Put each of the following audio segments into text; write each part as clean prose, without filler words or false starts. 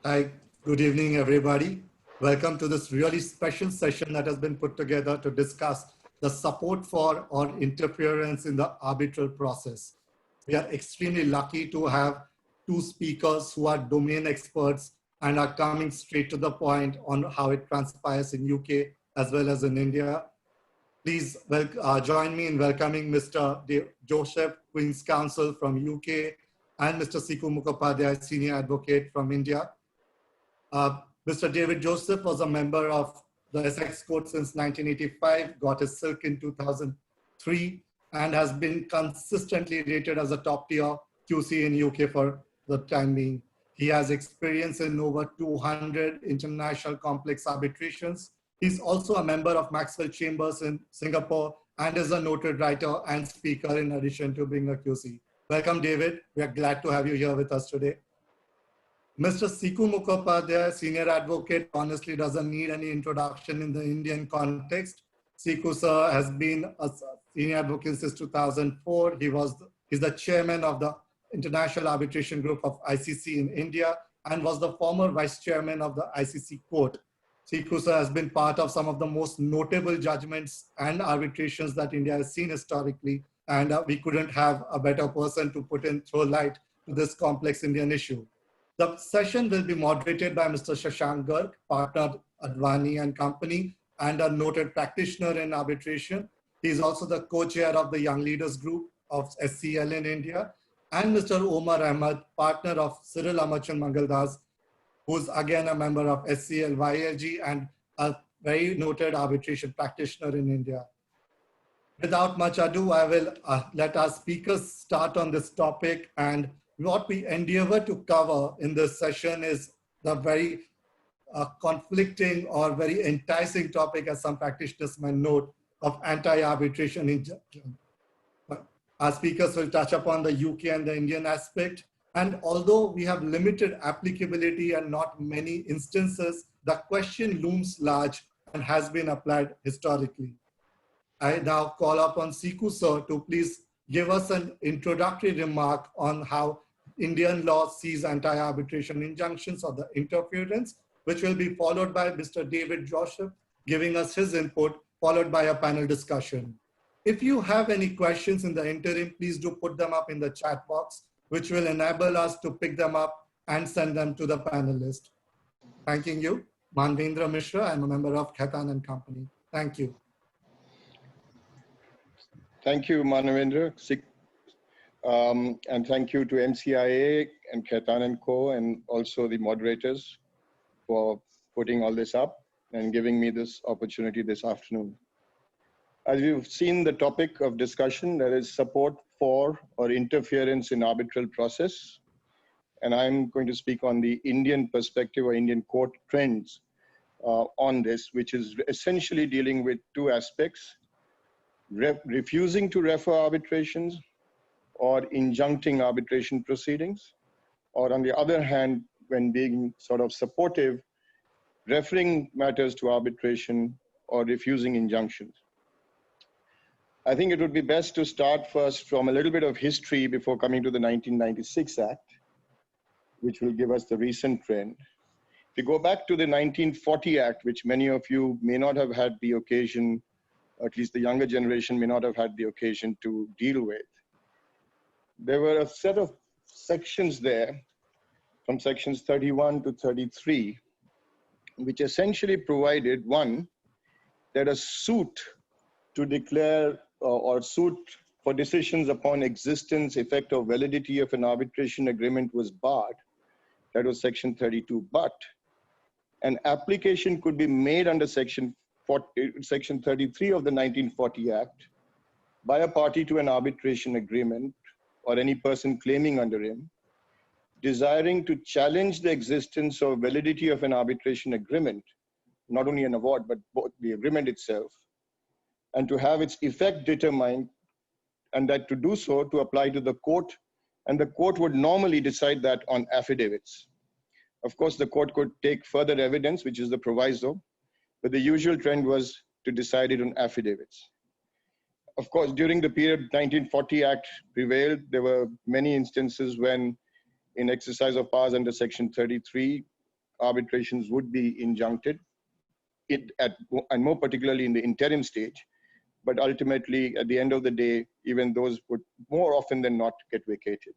Hi, good evening, everybody. Welcome to this really special session that has been put together to discuss the support for or interference in the arbitral process. We are extremely lucky to have two speakers who are domain experts and are coming straight to the point on how it transpires in UK as well as in India. Please join me in welcoming Mr. Joseph, Queen's Counsel from UK, and Mr. Siku Mukhopadhyay, Senior Advocate from India. Mr. David Joseph was a member of the Essex Court since 1985, got his silk in 2003, and has been consistently rated as a top tier QC in UK for the time being. He has experience in over 200 international complex arbitrations. He's also a member of Maxwell Chambers in Singapore and is a noted writer and speaker in addition to being a QC. Welcome, David. We are glad to have you here with us today. Mr. Siku Mukhopadhyay, Senior Advocate, honestly doesn't need any introduction in the Indian context. Siku sir has been a Senior Advocate since 2004. He's the Chairman of the International Arbitration Group of ICC in India and was the former Vice Chairman of the ICC Court. Siku sir has been part of some of the most notable judgments and arbitrations that India has seen historically, and we couldn't have a better person to throw light to this complex Indian issue. The session will be moderated by Mr. Shashank Garg, partner Advani and Company, and a noted practitioner in arbitration. He is also the co-chair of the Young Leaders Group of SCL in India, and Mr. Omar Ahmed, partner of Cyril Amachan Mangaldas, who's again a member of SCL YLG and a very noted arbitration practitioner in India. Without much ado, I will let our speakers start on this topic, and what we endeavor to cover in this session is the very conflicting or very enticing topic, as some practitioners might note, of anti-arbitration injunction. Our speakers will touch upon the UK and the Indian aspect. And although we have limited applicability and not many instances, the question looms large and has been applied historically. I now call upon Siku sir to please give us an introductory remark on how Indian law sees anti-arbitration injunctions or the interference, which will be followed by Mr. David Joseph giving us his input, followed by a panel discussion. If you have any questions in the interim, please do put them up in the chat box, which will enable us to pick them up and send them to the panelists. Thanking you. Manvendra Mishra, I'm a member of Khaitan and Company. Thank you. Thank you, Manavendra. And thank you to MCIA and Khaitan and Co. and also the moderators for putting all this up and giving me this opportunity this afternoon. As you've seen the topic of discussion, there is support for or interference in arbitral process. And I'm going to speak on the Indian perspective or Indian court trends on this, which is essentially dealing with two aspects: refusing to refer arbitrations or injuncting arbitration proceedings, or on the other hand, when being sort of supportive, referring matters to arbitration or refusing injunctions. I think it would be best to start first from a little bit of history before coming to the 1996 Act, which will give us the recent trend. If you go back to the 1940 Act, which many of you may not have had the occasion, at least the younger generation may not have had the occasion to deal with, there were a set of sections there, from sections 31 to 33, which essentially provided, one, that a suit to declare or suit for decisions upon existence, effect, or validity of an arbitration agreement was barred. That was section 32. But an application could be made under section 33 of the 1940 Act by a party to an arbitration agreement or any person claiming under him, desiring to challenge the existence or validity of an arbitration agreement, not only an award, but both the agreement itself, and to have its effect determined, and that to do so, to apply to the court, and the court would normally decide that on affidavits. Of course, the court could take further evidence, which is the proviso, but the usual trend was to decide it on affidavits. Of course, during the period 1940 Act prevailed, there were many instances when, in exercise of powers under section 33, arbitrations would be injuncted, and more particularly in the interim stage. But ultimately, at the end of the day, even those would more often than not get vacated.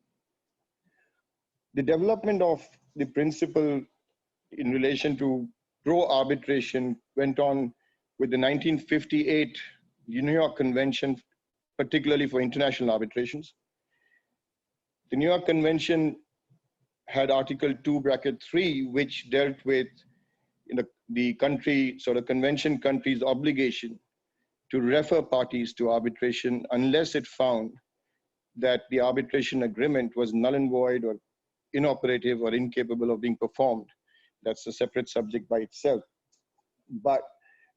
The development of the principle in relation to pro-arbitration went on with the 1958 New York Convention, particularly for international arbitrations. The New York Convention had Article 2(3), which dealt with the country, sort of convention country's obligation to refer parties to arbitration unless it found that the arbitration agreement was null and void or inoperative or incapable of being performed. That's a separate subject by itself. But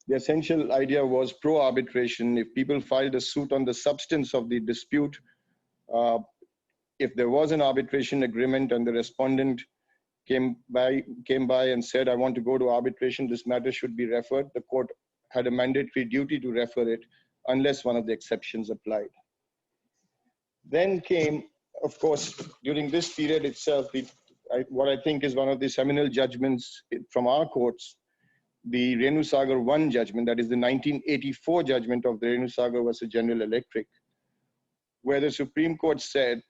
the essential idea was pro-arbitration. If people filed a suit on the substance of the dispute, if there was an arbitration agreement and the respondent came by and said, I want to go to arbitration, this matter should be referred, the court had a mandatory duty to refer it unless one of the exceptions applied. Then came, of course, during this period itself, what I think is one of the seminal judgments from our courts, the Renu Sagar 1 judgment, that is the 1984 judgment of the Renu Sagar versus General Electric, where the Supreme Court said,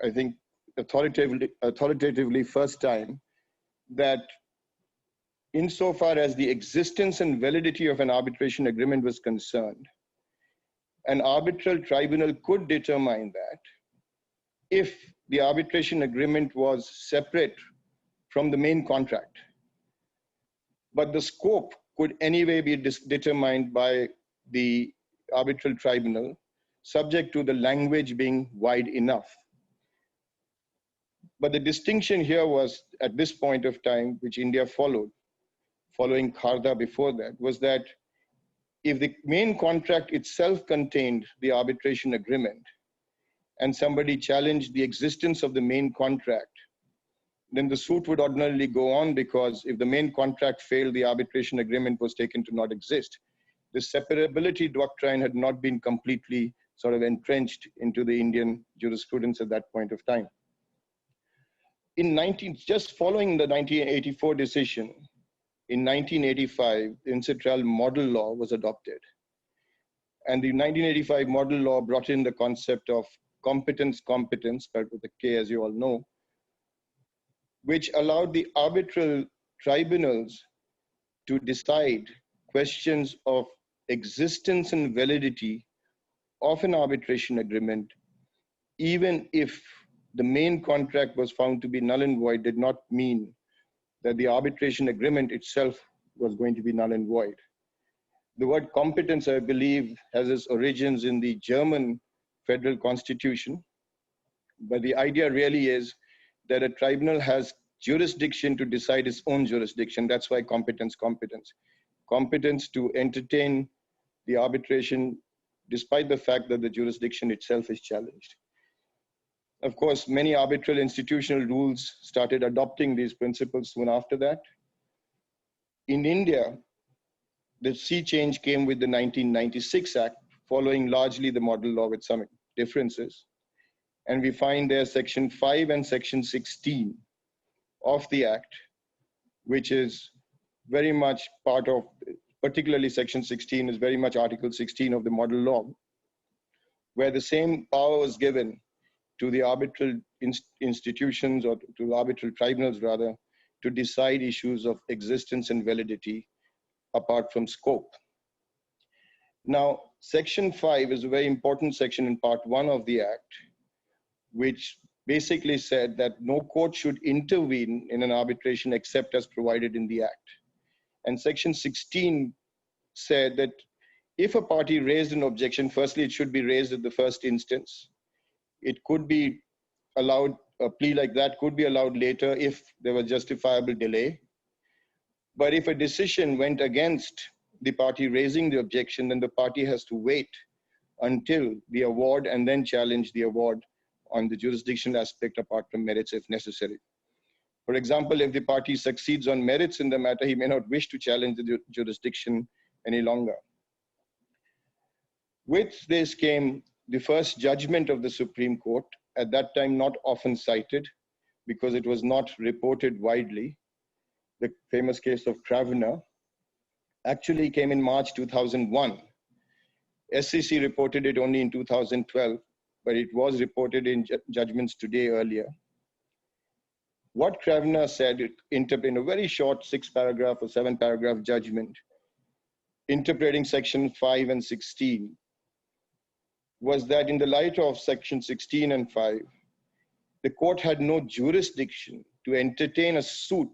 I think authoritatively first time, that insofar as the existence and validity of an arbitration agreement was concerned, an arbitral tribunal could determine that if the arbitration agreement was separate from the main contract, but the scope could anyway be determined by the arbitral tribunal, subject to the language being wide enough. But the distinction here was, at this point of time, which India followed, following Kharda before that, was that if the main contract itself contained the arbitration agreement and somebody challenged the existence of the main contract, then the suit would ordinarily go on, because if the main contract failed, the arbitration agreement was taken to not exist. The separability doctrine had not been completely sort of entrenched into the Indian jurisprudence at that point of time. Just following the 1984 decision, in 1985, the Arbitral model law was adopted. And the 1985 model law brought in the concept of competence, spelled with a K, as you all know, which allowed the arbitral tribunals to decide questions of existence and validity of an arbitration agreement, even if the main contract was found to be null and void, did not mean that the arbitration agreement itself was going to be null and void. The word competence, I believe, has its origins in the German federal constitution, but the idea really is that a tribunal has jurisdiction to decide its own jurisdiction. That's why competence. Competence to entertain the arbitration despite the fact that the jurisdiction itself is challenged. Of course, many arbitral institutional rules started adopting these principles soon after that. In India, the sea change came with the 1996 Act, following largely the model law with some differences. And we find there Section 5 and Section 16 of the Act, which is very much part of, particularly Section 16 is very much Article 16 of the model law, where the same power was given to the arbitral institutions, or to arbitral tribunals rather, to decide issues of existence and validity apart from scope. Now, Section 5 is a very important section in Part 1 of the Act, which basically said that no court should intervene in an arbitration except as provided in the Act. And Section 16 said that if a party raised an objection, firstly, it should be raised at the first instance. It could be allowed, a plea like that could be allowed later if there was justifiable delay. But if a decision went against the party raising the objection, then the party has to wait until the award and then challenge the award on the jurisdictional aspect apart from merits if necessary. For example, if the party succeeds on merits in the matter, he may not wish to challenge the jurisdiction any longer. With this came the first judgment of the Supreme Court, at that time not often cited because it was not reported widely, the famous case of Kravner, actually came in March 2001. SEC reported it only in 2012, but it was reported in judgments today earlier. What Kravner said in a very short 6-paragraph or 7-paragraph judgment, interpreting section 5 and 16, was that in the light of section 16 and 5, the court had no jurisdiction to entertain a suit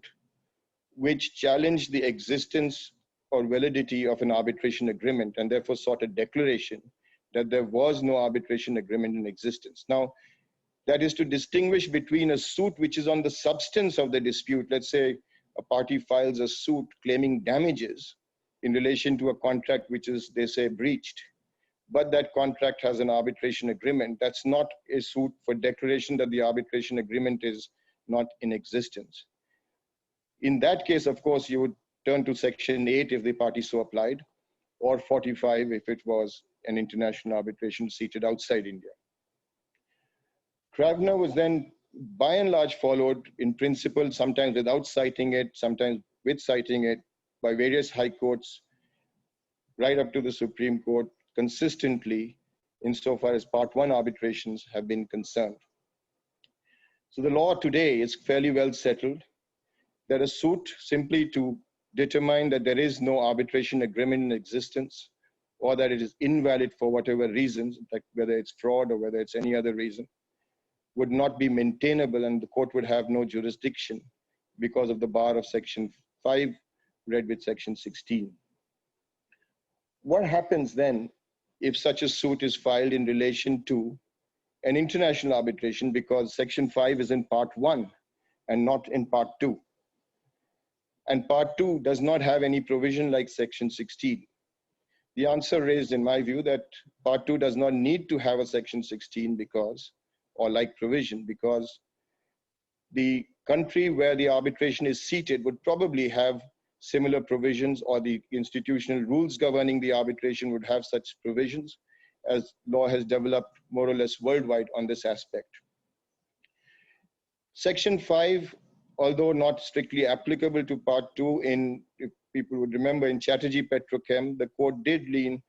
which challenged the existence or validity of an arbitration agreement, and therefore sought a declaration that there was no arbitration agreement in existence. Now, that is to distinguish between a suit which is on the substance of the dispute. Let's say a party files a suit claiming damages in relation to a contract which is, they say, breached, but that contract has an arbitration agreement. That's not a suit for declaration that the arbitration agreement is not in existence. In that case, of course, you would turn to section 8 if the party so applied, or 45 if it was an international arbitration seated outside India. Kravner was then by and large followed in principle, sometimes without citing it, sometimes with citing it, by various high courts, right up to the Supreme Court, consistently insofar as Part 1 arbitrations have been concerned. So the law today is fairly well settled that a suit simply to determine that there is no arbitration agreement in existence, or that it is invalid for whatever reasons, like whether it's fraud or whether it's any other reason, would not be maintainable, and the court would have no jurisdiction because of the bar of section 5 read with section 16. What happens then if such a suit is filed in relation to an international arbitration because section 5 is in part 1 and not in part 2? And part 2 does not have any provision like section 16. The answer is, in my view, that part 2 does not need to have a section 16 because, or like provision, because the country where the arbitration is seated would probably have similar provisions, or the institutional rules governing the arbitration would have such provisions, as law has developed more or less worldwide on this aspect. Section 5, although not strictly applicable to part 2, if people would remember, in Chatterjee Petrochem, the court did lean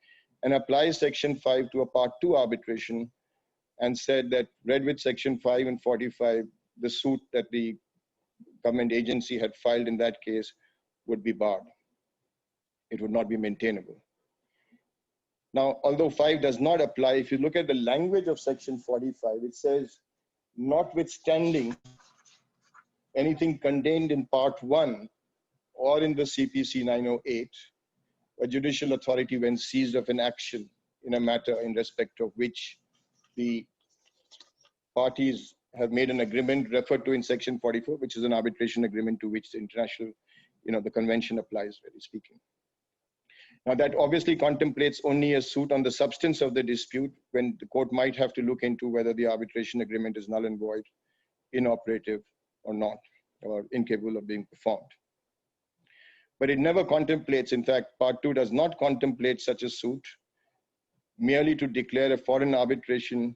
and apply section 5 to a part 2 arbitration, and said that read with section 5 and 45, the suit that the government agency had filed in that case would be barred. It would not be maintainable. Now, although 5 does not apply, if you look at the language of section 45, it says, notwithstanding anything contained in part 1 or in the CPC 908, a judicial authority, when seized of an action in a matter in respect of which the parties have made an agreement referred to in section 44, which is an arbitration agreement to which the international, the convention applies, really speaking. Now, that obviously contemplates only a suit on the substance of the dispute, when the court might have to look into whether the arbitration agreement is null and void, inoperative or not, or incapable of being performed. But it never contemplates, in fact, part 2 does not contemplate such a suit merely to declare a foreign arbitration,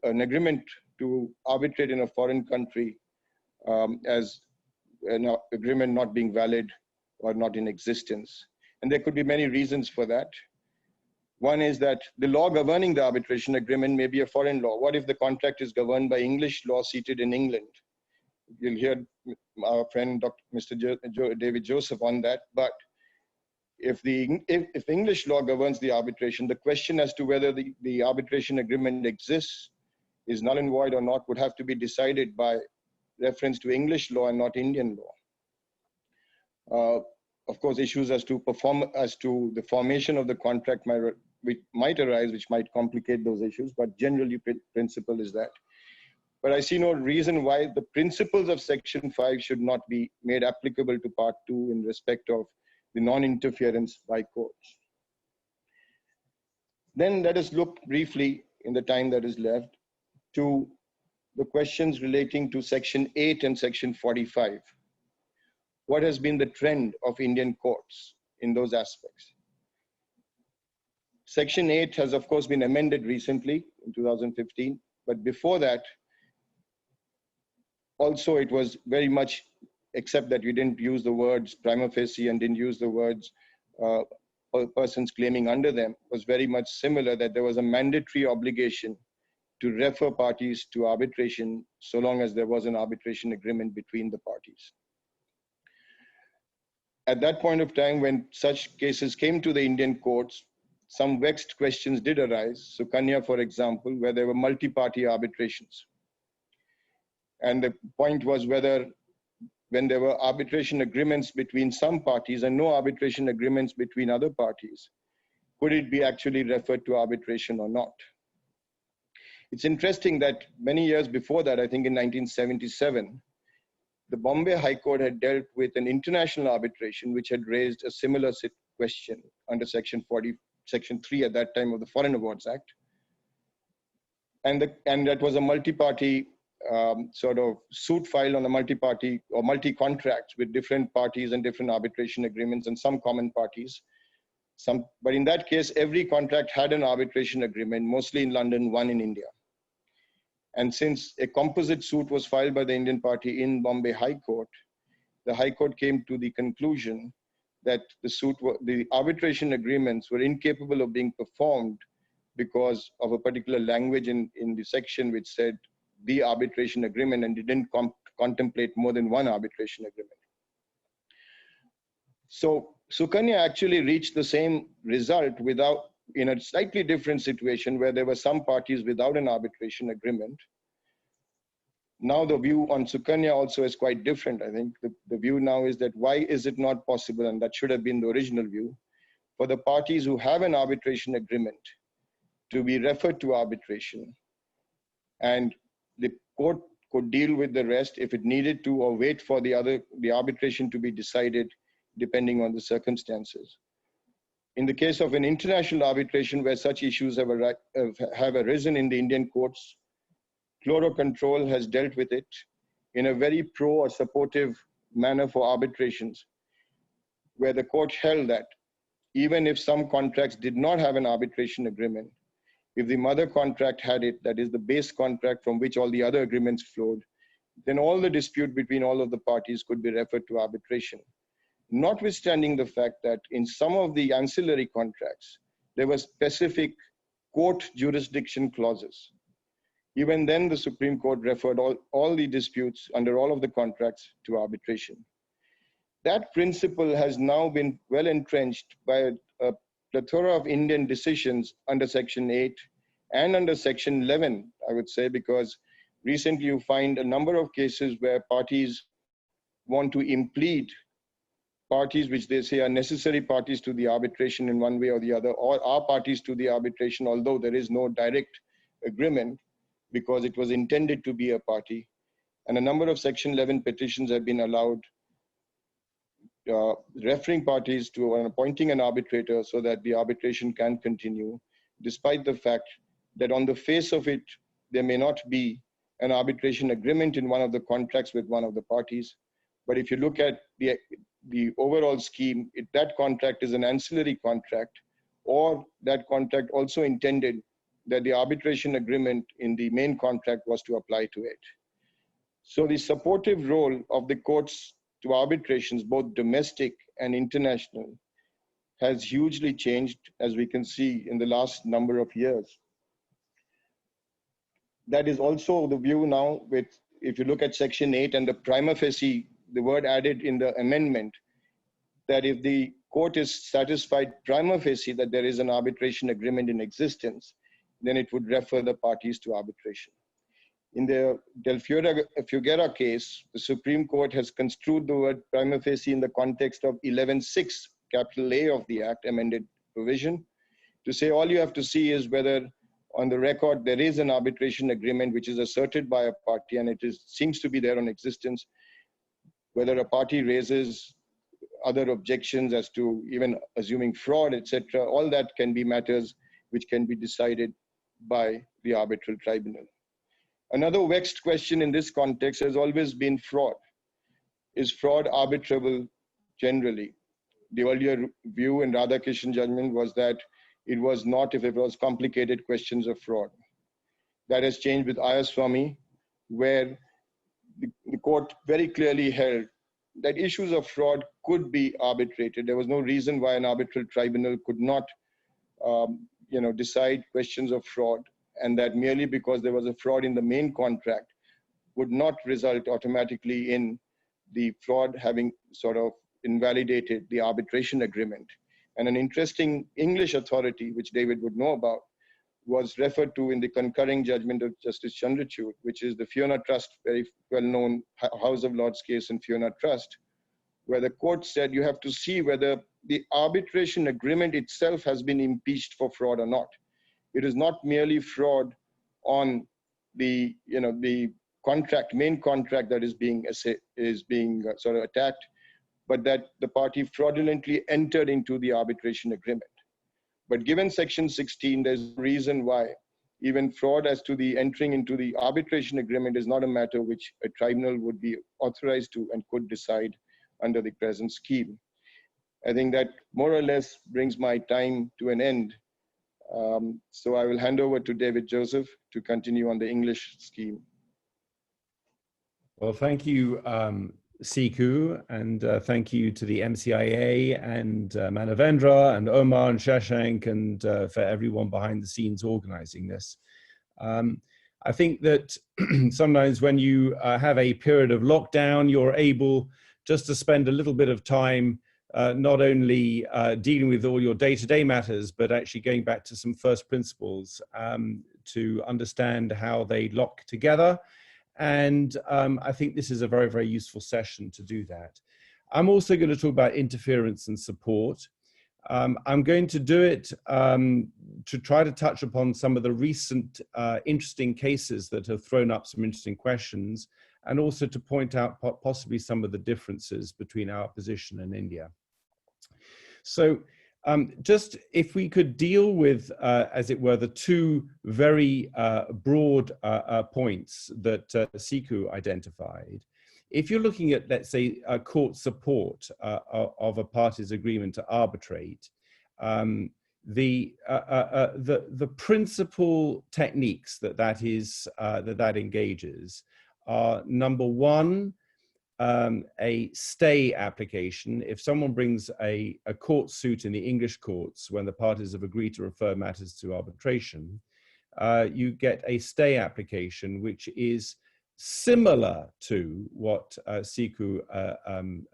an agreement to arbitrate in a foreign country as an agreement not being valid or not in existence. And there could be many reasons for that. One is that the law governing the arbitration agreement may be a foreign law. What if the contract is governed by English law seated in England? You'll hear our friend Mr. David Joseph on that. But if English law governs the arbitration, the question as to whether the arbitration agreement exists, is null and void or not, would have to be decided by reference to English law and not Indian law. Of course, issues as to the formation of the contract might arise, which might complicate those issues, but generally principle is that. But I see no reason why the principles of section 5 should not be made applicable to part 2 in respect of the non-interference by courts. Then let us look briefly, in the time that is left, to the questions relating to section 8 and section 45. What has been the trend of Indian courts in those aspects? Section 8 has, of course, been amended recently in 2015, but before that, also it was very much except that you didn't use the words prima facie and didn't use the words persons claiming under them, was very much similar, that there was a mandatory obligation to refer parties to arbitration so long as there was an arbitration agreement between the parties. At that point of time, when such cases came to the Indian courts, some vexed questions did arise. Sukanya, for example, where there were multi-party arbitrations. And the point was whether, when there were arbitration agreements between some parties and no arbitration agreements between other parties, could it be actually referred to arbitration or not? It's interesting that many years before that, I think in 1977, the Bombay High Court had dealt with an international arbitration which had raised a similar question under Section 3 at that time of the Foreign Awards Act. And that was a multi-party sort of suit filed on a multi-party or multi-contracts with different parties and different arbitration agreements and some common parties. But in that case, every contract had an arbitration agreement, mostly in London, one in India. And since a composite suit was filed by the Indian party in Bombay High Court, the High Court came to the conclusion that the arbitration agreements were incapable of being performed because of a particular language in the section which said the arbitration agreement, and didn't contemplate more than one arbitration agreement. So Sukanya actually reached the same result in a slightly different situation where there were some parties without an arbitration agreement. Now the view on Sukanya also is quite different. I think the view now is that why is it not possible, and that should have been the original view, for the parties who have an arbitration agreement to be referred to arbitration, and the court could deal with the rest if it needed to, or wait for the arbitration to be decided depending on the circumstances. In the case of an international arbitration where such issues have arisen in the Indian courts, Chloro Control has dealt with it in a very pro or supportive manner for arbitrations, where the court held that even if some contracts did not have an arbitration agreement, if the mother contract had it, that is the base contract from which all the other agreements flowed, then all the dispute between all of the parties could be referred to arbitration. Notwithstanding the fact that in some of the ancillary contracts, there were specific court jurisdiction clauses. Even then, the Supreme Court referred all the disputes under all of the contracts to arbitration. That principle has now been well entrenched by a plethora of Indian decisions under Section 8 and under Section 11, I would say, because recently you find a number of cases where parties want to implead parties which they say are necessary parties to the arbitration in one way or the other, or are parties to the arbitration, although there is no direct agreement because it was intended to be a party. And a number of Section 11 petitions have been allowed, referring parties to appointing an arbitrator so that the arbitration can continue, despite the fact that on the face of it, there may not be an arbitration agreement in one of the contracts with one of the parties. But if you look at the overall scheme, that contract is an ancillary contract, or that contract also intended that the arbitration agreement in the main contract was to apply to it. So the supportive role of the courts to arbitrations, both domestic and international, has hugely changed, as we can see in the last number of years. That is also the view now with, if you look at Section 8 and the prima facie, the word added in the amendment, that if the court is satisfied prima facie that there is an arbitration agreement in existence, then it would refer the parties to arbitration. In the Del Figuera case, the Supreme Court has construed the word prima facie in the context of 11(6) capital A of the Act, amended provision, to say all you have to see is whether on the record there is an arbitration agreement which is asserted by a party, and it seems to be there on existence. Whether a party raises other objections as to even assuming fraud, etc., all that can be matters which can be decided by the arbitral tribunal. Another vexed question in this context has always been fraud. Is fraud arbitrable generally? The earlier view in Radhakishan judgment was that it was not if it was complicated questions of fraud. That has changed with Ayaswamy, where the court very clearly held that issues of fraud could be arbitrated. There was no reason why an arbitral tribunal could not decide questions of fraud, and that merely because there was a fraud in the main contract would not result automatically in the fraud having sort of invalidated the arbitration agreement. And an interesting English authority, which David would know about, was referred to in the concurring judgment of Justice Chandrachud, which is the Fiona Trust, very well-known House of Lords case in Fiona Trust, where the court said you have to see whether the arbitration agreement itself has been impeached for fraud or not. It is not merely fraud on the contract, main contract that is being sort of attacked, but that the party fraudulently entered into the arbitration agreement. But given Section 16, there's a reason why even fraud as to the entering into the arbitration agreement is not a matter which a tribunal would be authorized to and could decide under the present scheme. I think that more or less brings my time to an end. So I will hand over to David Joseph to continue on the English scheme. Well, thank you, Siku, and thank you to the MCIA and Manavendra and Omar and Shashank and for everyone behind the scenes organizing this. I think that sometimes when you have a period of lockdown, you're able just to spend a little bit of time not only dealing with all your day-to-day matters, but actually going back to some first principles to understand how they lock together. And I think this is a very, very useful session to do that. I'm also going to talk about interference and support. I'm going to do it to try to touch upon some of the recent interesting cases that have thrown up some interesting questions, and also to point out possibly some of the differences between our position and India. So just if we could deal with, as it were, the two very broad points that Siku identified. If you're looking at, let's say, court support of a party's agreement to arbitrate, the principal techniques that engages are, number one, a stay application. If someone brings a court suit in the English courts when the parties have agreed to refer matters to arbitration, you get a stay application, which is similar to what Siku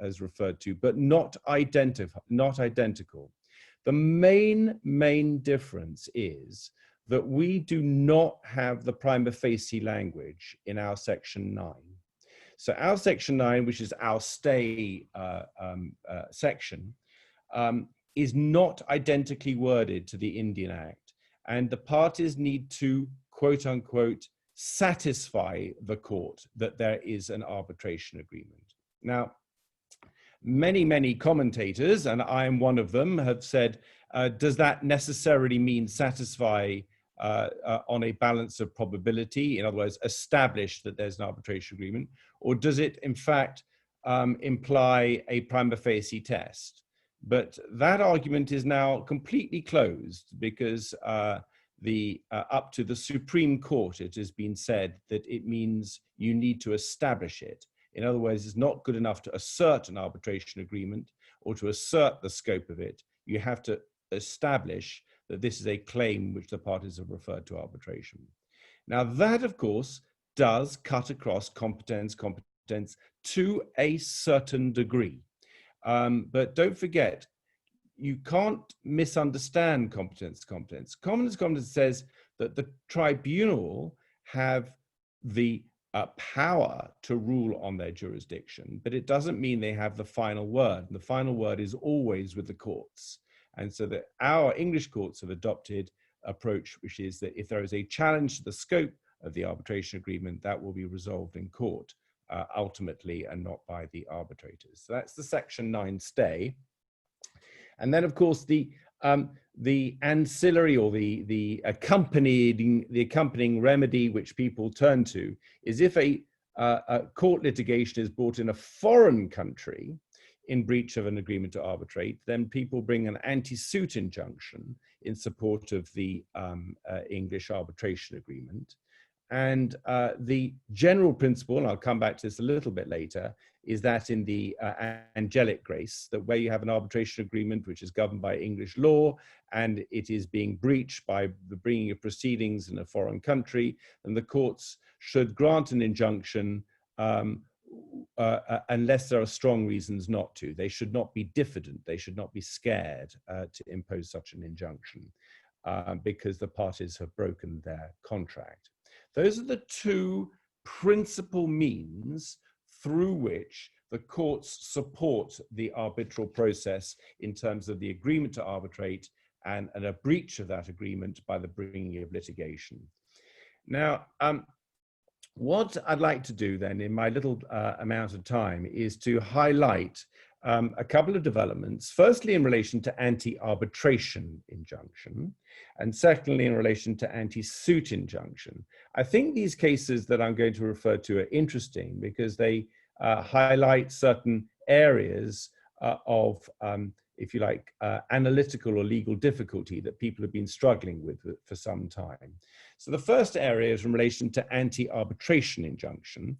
has referred to, but not identical. The main difference is that we do not have the prima facie language in our Section 9. So our Section 9, which is our stay section, is not identically worded to the Indian Act. And the parties need to, quote unquote, satisfy the court that there is an arbitration agreement. Now, many commentators, and I am one of them, have said, does that necessarily mean satisfy on a balance of probability, in other words, establish that there's an arbitration agreement, or does it in fact imply a prima facie test? But that argument is now completely closed, because up to the Supreme Court, it has been said that it means you need to establish it. In other words, it's not good enough to assert an arbitration agreement or to assert the scope of it. You have to establish that this is a claim which the parties have referred to arbitration. Now that, of course, does cut across competence to a certain degree. But don't forget, you can't misunderstand competence. Competence says that the tribunal have the power to rule on their jurisdiction, but it doesn't mean they have the final word. And the final word is always with the courts. And so that our English courts have adopted approach, which is that if there is a challenge to the scope of the arbitration agreement, that will be resolved in court ultimately, and not by the arbitrators. So that's the Section 9 stay. And then, of course, the ancillary or the accompanying remedy which people turn to is if a court litigation is brought in a foreign country in breach of an agreement to arbitrate, then people bring an anti-suit injunction in support of the English arbitration agreement. And the general principle, and I'll come back to this a little bit later, is that in the angelic grace, that where you have an arbitration agreement which is governed by English law and it is being breached by the bringing of proceedings in a foreign country, then the courts should grant an injunction unless there are strong reasons not to. They should not be diffident. They should not be scared to impose such an injunction because the parties have broken their contract. Those are the two principal means through which the courts support the arbitral process in terms of the agreement to arbitrate and a breach of that agreement by the bringing of litigation. Now, what I'd like to do then in my little amount of time is to highlight a couple of developments, firstly in relation to anti-arbitration injunction, and secondly in relation to anti-suit injunction. I think these cases that I'm going to refer to are interesting because they highlight certain areas of, if you like, analytical or legal difficulty that people have been struggling with for some time. So the first area is in relation to anti-arbitration injunction.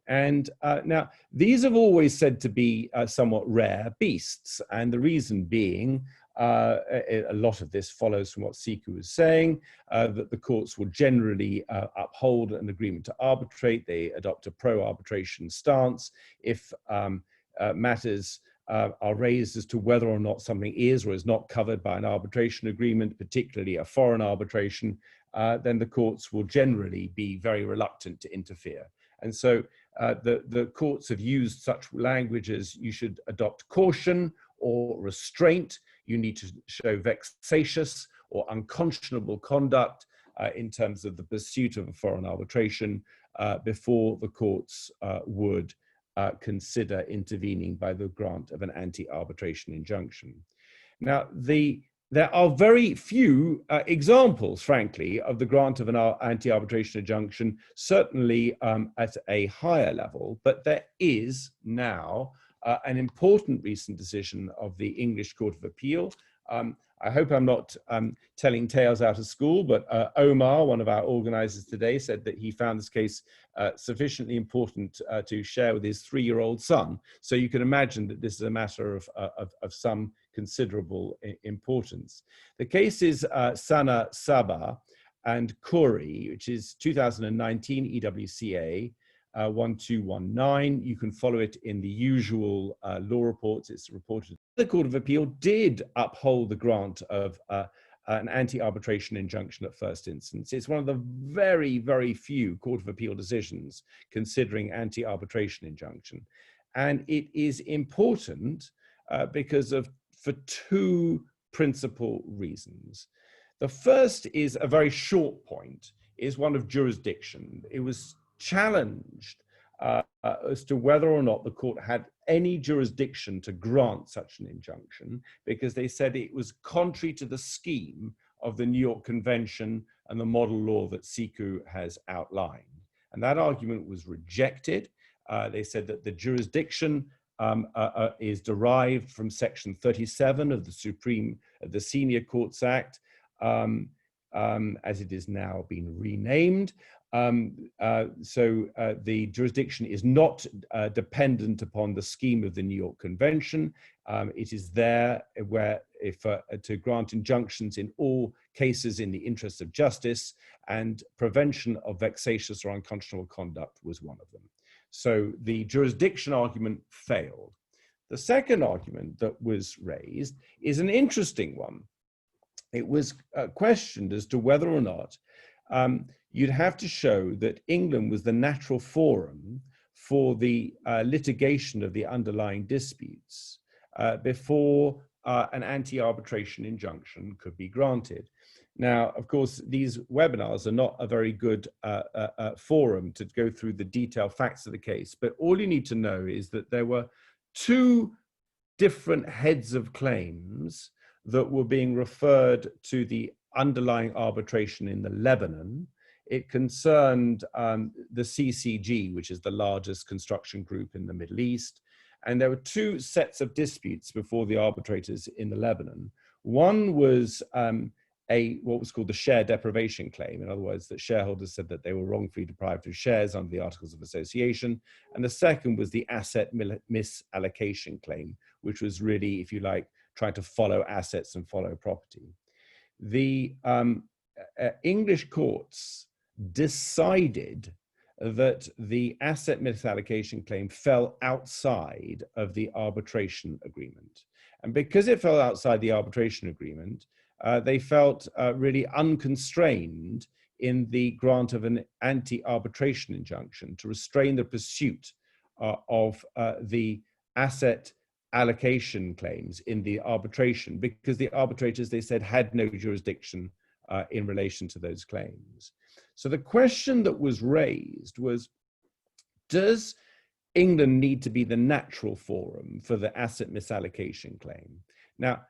And now, these have always said to be somewhat rare beasts. And the reason being, a lot of this follows from what Siku was saying, that the courts will generally uphold an agreement to arbitrate. They adopt a pro-arbitration stance. If matters are raised as to whether or not something is or is not covered by an arbitration agreement, particularly a foreign arbitration, then the courts will generally be very reluctant to interfere. And so the courts have used such language as you should adopt caution or restraint, you need to show vexatious or unconscionable conduct in terms of the pursuit of a foreign arbitration before the courts would consider intervening by the grant of an anti-arbitration injunction. Now, there are very few examples, frankly, of the grant of an anti-arbitration injunction, certainly at a higher level, but there is now an important recent decision of the English Court of Appeal. I hope I'm not telling tales out of school, but Omar, one of our organizers today, said that he found this case sufficiently important to share with his 3-year-old son. So you can imagine that this is a matter of some considerable importance. The case is Sana Sabah and Khoury, which is 2019 EWCA 1219. You can follow it in the usual law reports. It's reported. The Court of Appeal did uphold the grant of an anti-arbitration injunction at first instance. It's one of the very, very few Court of Appeal decisions considering anti-arbitration injunction. And it is important for two principal reasons. The first is a very short point, is one of jurisdiction. It was challenged as to whether or not the court had any jurisdiction to grant such an injunction, because they said it was contrary to the scheme of the New York Convention and the model law that Siku has outlined. And that argument was rejected. They said that the jurisdiction is derived from Section 37 of the Senior Courts Act, as it is now been renamed. So the jurisdiction is not dependent upon the scheme of the New York Convention. It is there where to grant injunctions in all cases in the interest of justice, and prevention of vexatious or unconscionable conduct was one of them. So the jurisdiction argument failed. The second argument that was raised is an interesting one. It was questioned as to whether or not you'd have to show that England was the natural forum for the litigation of the underlying disputes before an anti-arbitration injunction could be granted. Now, of course, these webinars are not a very good forum to go through the detailed facts of the case, but all you need to know is that there were two different heads of claims that were being referred to the underlying arbitration in the Lebanon. It concerned the CCG, which is the largest construction group in the Middle East. And there were two sets of disputes before the arbitrators in the Lebanon. One was what was called the share deprivation claim. In other words, that shareholders said that they were wrongfully deprived of shares under the Articles of Association. And the second was the asset misallocation claim, which was really, if you like, trying to follow assets and follow property. The English courts decided that the asset misallocation claim fell outside of the arbitration agreement. And because it fell outside the arbitration agreement, they felt really unconstrained in the grant of an anti-arbitration injunction to restrain the pursuit of the asset allocation claims in the arbitration, because the arbitrators, they said, had no jurisdiction in relation to those claims. So the question that was raised was, does England need to be the natural forum for the asset misallocation claim? Now,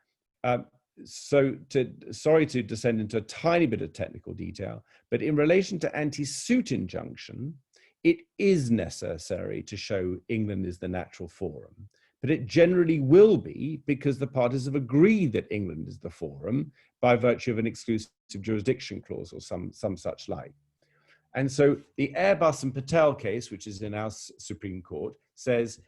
sorry to descend into a tiny bit of technical detail, but in relation to anti-suit injunction, it is necessary to show England is the natural forum. But it generally will be because the parties have agreed that England is the forum by virtue of an exclusive jurisdiction clause or some such like. And so the Airbus and Patel case, which is in our Supreme Court, says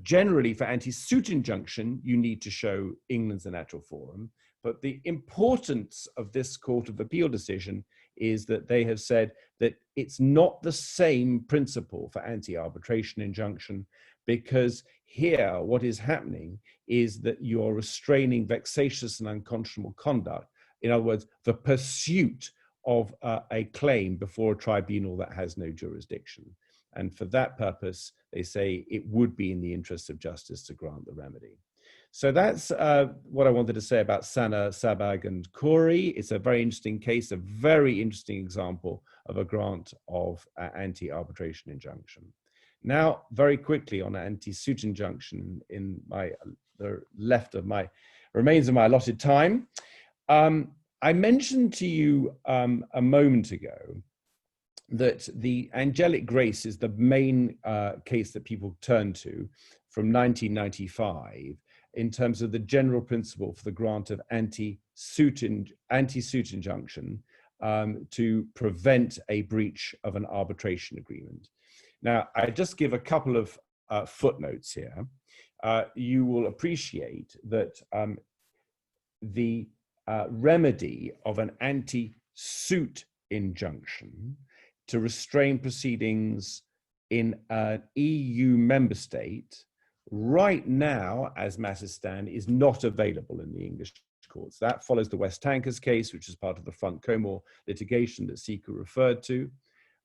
generally for anti-suit injunction, you need to show England's the natural forum. But the importance of this Court of Appeal decision is that they have said that it's not the same principle for anti-arbitration injunction, because here what is happening is that you're restraining vexatious and unconscionable conduct. In other words, the pursuit of a claim before a tribunal that has no jurisdiction. And for that purpose, they say it would be in the interest of justice to grant the remedy. So that's what I wanted to say about Sana, Sabag, and Corey. It's a very interesting case, a very interesting example of a grant of anti-arbitration injunction. Now, very quickly on anti-suit injunction in the left of my remains of my allotted time. I mentioned to you a moment ago that the angelic grace is the main case that people turn to from 1995 in terms of the general principle for the grant of anti-suit injunction to prevent a breach of an arbitration agreement. Now, I just give a couple of footnotes here. You will appreciate that the remedy of an anti-suit injunction to restrain proceedings in an EU member state right now, as matters stand, is not available in the English courts. That follows the West Tankers case, which is part of the Front Comore litigation that Sika referred to.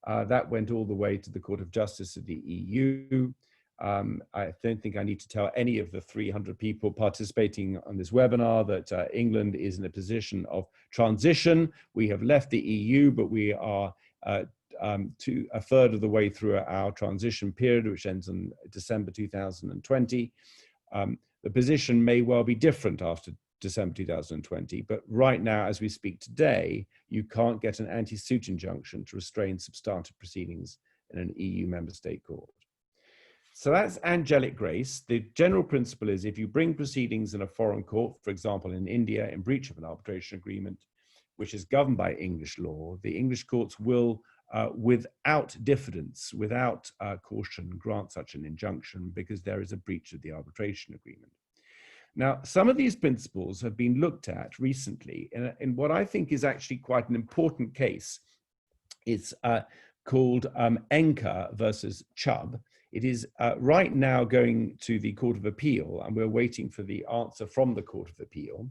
That went all the way to the Court of Justice of the EU. I don't think I need to tell any of the 300 people participating on this webinar that England is in a position of transition. We have left the EU, but we are to a third of the way through our transition period, which ends in December 2020. The position may well be different after December 2020, but right now, as we speak today, you can't get an anti-suit injunction to restrain substantive proceedings in an EU member state court. So that's angelic grace. The general principle is if you bring proceedings in a foreign court, for example, in India, in breach of an arbitration agreement, which is governed by English law, the English courts will, without diffidence, without caution, grant such an injunction because there is a breach of the arbitration agreement. Now, some of these principles have been looked at recently in what I think is actually quite an important case. It's called Enker versus Chubb. It is right now going to the Court of Appeal, and we're waiting for the answer from the Court of Appeal.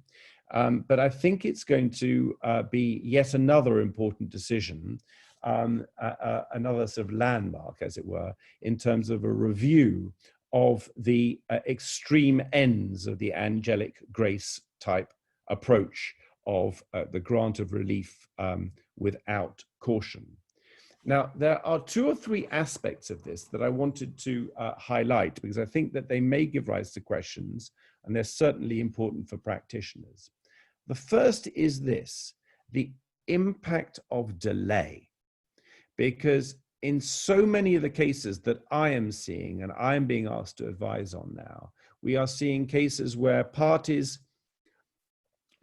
But I think it's going to be yet another important decision, another sort of landmark, as it were, in terms of a review of the extreme ends of the angelic grace type approach of the grant of relief without caution. Now, there are two or three aspects of this that I wanted to highlight because I think that they may give rise to questions, and they're certainly important for practitioners. The first is this, the impact of delay, because in so many of the cases that I am seeing and I am being asked to advise on now, we are seeing cases where parties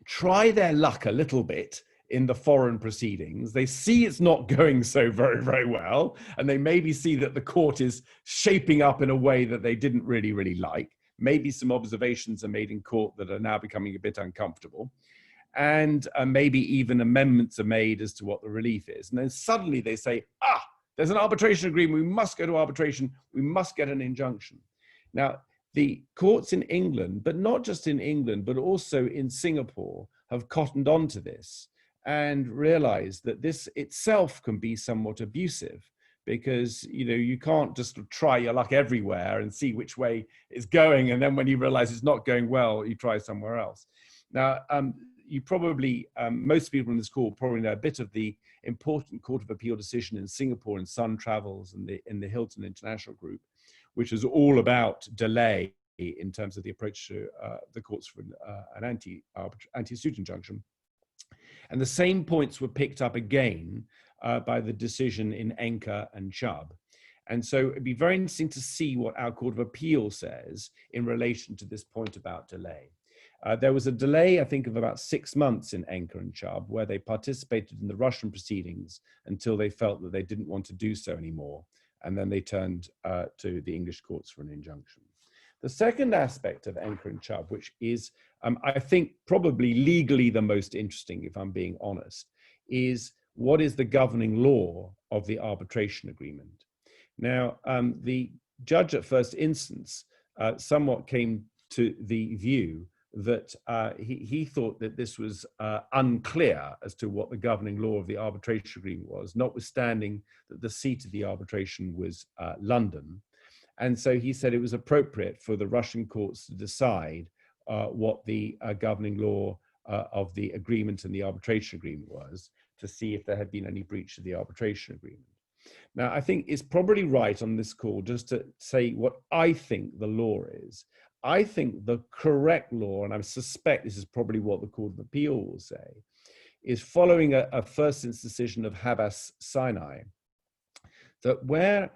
try their luck a little bit in the foreign proceedings. They see it's not going so very, very well, and they maybe see that the court is shaping up in a way that they didn't really, really like. Maybe some observations are made in court that are now becoming a bit uncomfortable. And maybe even amendments are made as to what the relief is. And then suddenly they say, there's an arbitration agreement, we must go to arbitration, we must get an injunction. Now, the courts in England, but not just in England, but also in Singapore, have cottoned on to this and realized that this itself can be somewhat abusive, because you can't just try your luck everywhere and see which way it's going, and then when you realize it's not going well, you try somewhere else. Now, you probably, most people in this call probably know a bit of the important Court of Appeal decision in Singapore in Sun Travels and in the Hilton International Group, which is all about delay in terms of the approach to the courts for an anti-suit injunction. And the same points were picked up again by the decision in Enker and Chubb. And so it'd be very interesting to see what our Court of Appeal says in relation to this point about delay. There was a delay, I think, of about 6 months in Enker and Chubb, where they participated in the Russian proceedings until they felt that they didn't want to do so anymore. And then they turned to the English courts for an injunction. The second aspect of Enker and Chubb, which is, I think, probably legally the most interesting, if I'm being honest, is what is the governing law of the arbitration agreement? Now, the judge at first instance somewhat came to the view that he thought that this was unclear as to what the governing law of the arbitration agreement was, notwithstanding that the seat of the arbitration was London. And so he said it was appropriate for the Russian courts to decide what the governing law of the agreement and the arbitration agreement was, to see if there had been any breach of the arbitration agreement. Now, I think it's probably right on this call just to say what I think the law is. I think the correct law, and I suspect this is probably what the Court of Appeal will say, is following a first instance decision of Habas Sinai, that where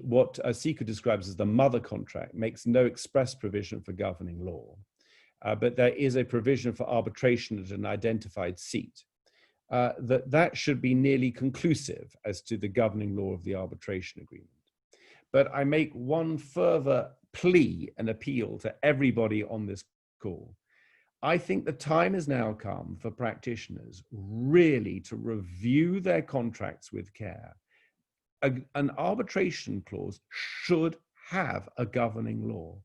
what Sika describes as the mother contract makes no express provision for governing law, but there is a provision for arbitration at an identified seat, that should be nearly conclusive as to the governing law of the arbitration agreement. But I make one further plea and appeal to everybody on this call. I think the time has now come for practitioners really to review their contracts with care. An arbitration clause should have a governing law.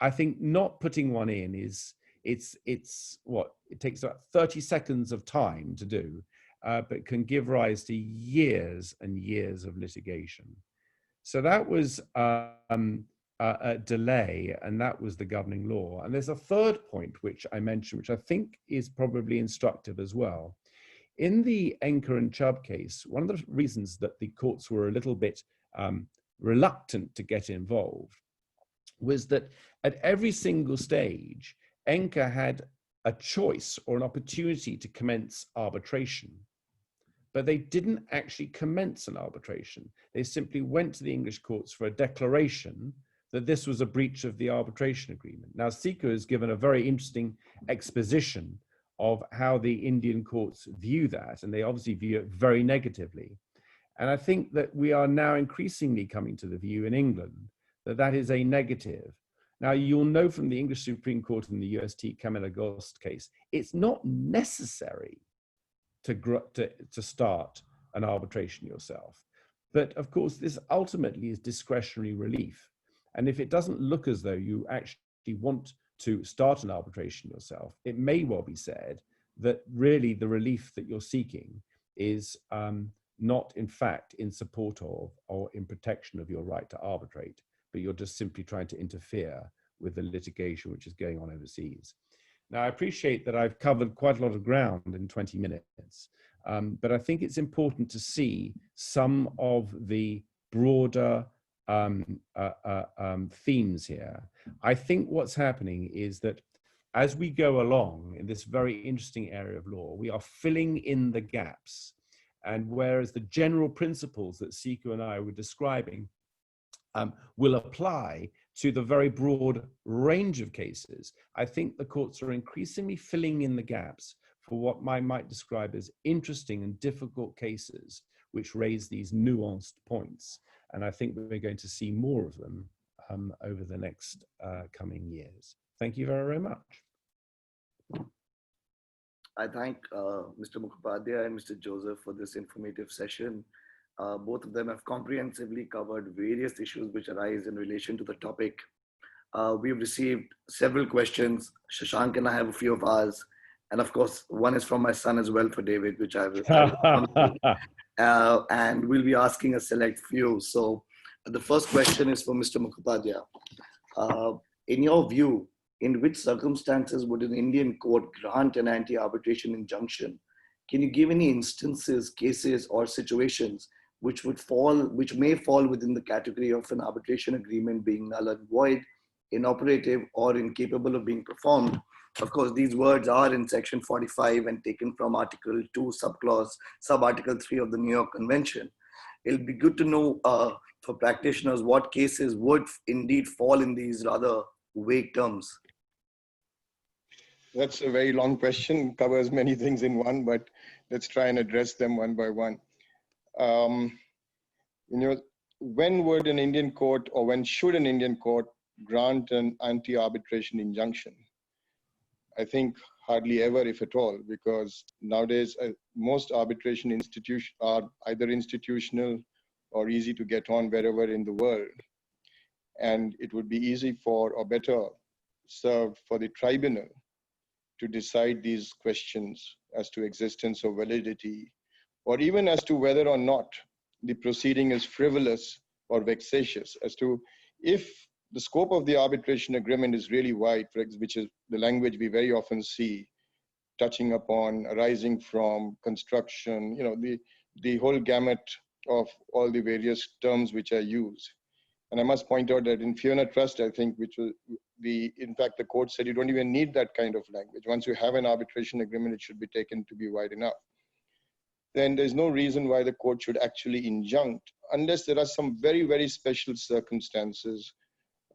I think not putting one in it takes about 30 seconds of time to do, but can give rise to years and years of litigation. So that was a delay, and that was the governing law. And there's a third point which I mentioned, which I think is probably instructive as well. In the Enker and Chubb case, one of the reasons that the courts were a little bit reluctant to get involved was that at every single stage, Enker had a choice or an opportunity to commence arbitration, but they didn't actually commence an arbitration. They simply went to the English courts for a declaration that this was a breach of the arbitration agreement. Now, Sika has given a very interesting exposition of how the Indian courts view that, and they obviously view it very negatively. And I think that we are now increasingly coming to the view in England that that is a negative. Now, you'll know from the English Supreme Court in the UST Camilla Ghost case, it's not necessary to start an arbitration yourself. But of course, this ultimately is discretionary relief. And if it doesn't look as though you actually want to start an arbitration yourself, it may well be said that really the relief that you're seeking is not in fact in support of or in protection of your right to arbitrate, but you're just simply trying to interfere with the litigation which is going on overseas. Now, I appreciate that I've covered quite a lot of ground in 20 minutes, but I think it's important to see some of the broader themes here. I think what's happening is that as we go along in this very interesting area of law, we are filling in the gaps. And whereas the general principles that Sika and I were describing will apply to the very broad range of cases, I think the courts are increasingly filling in the gaps for what I might describe as interesting and difficult cases which raise these nuanced points. And I think we're going to see more of them over the next coming years. Thank you very, very much. I thank Mr. Mukhopadhyay and Mr. Joseph for this informative session. Both of them have comprehensively covered various issues which arise in relation to the topic. We've received several questions. Shashank and I have a few of ours. And of course, one is from my son as well for David, which I will and we'll be asking a select few. So the first question is for Mr. Mukhopadhyay. In your view, in which circumstances would an Indian court grant an anti-arbitration injunction? Can you give any instances, cases, or situations which may fall within the category of an arbitration agreement being null and void, inoperative, or incapable of being performed? Of course, these words are in section 45 and taken from Article 2, sub-Article 3 of the New York Convention. It'll be good to know for practitioners what cases would indeed fall in these rather vague terms. That's a very long question, covers many things in one, but let's try and address them one by one. When would an Indian court, or when should an Indian court grant an anti-arbitration injunction? I think hardly ever, if at all, because nowadays most arbitration institutions are either institutional or easy to get on wherever in the world. And it would be easy for, or better served for, the tribunal to decide these questions as to existence or validity, or even as to whether or not the proceeding is frivolous or vexatious, as to if the scope of the arbitration agreement is really wide, which is the language we very often see, touching upon, arising from, construction, the whole gamut of all the various terms which are used. And I must point out that in Fiona Trust, I think, in fact, the court said you don't even need that kind of language. Once you have an arbitration agreement, it should be taken to be wide enough. Then there's no reason why the court should actually injunct, unless there are some very, very special circumstances.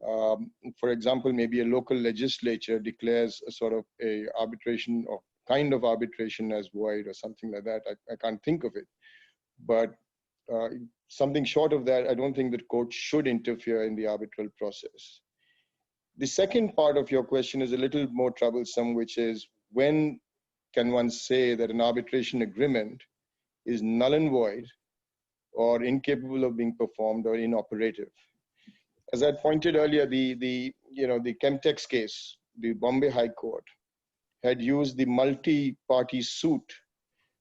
For example, maybe a local legislature declares a sort of a arbitration or kind of arbitration as void or something like that. I can't think of it. But something short of that, I don't think that court should interfere in the arbitral process. The second part of your question is a little more troublesome, which is when can one say that an arbitration agreement is null and void or incapable of being performed or inoperative? As I pointed earlier, the Chemtex case, the Bombay High Court had used the multi-party suit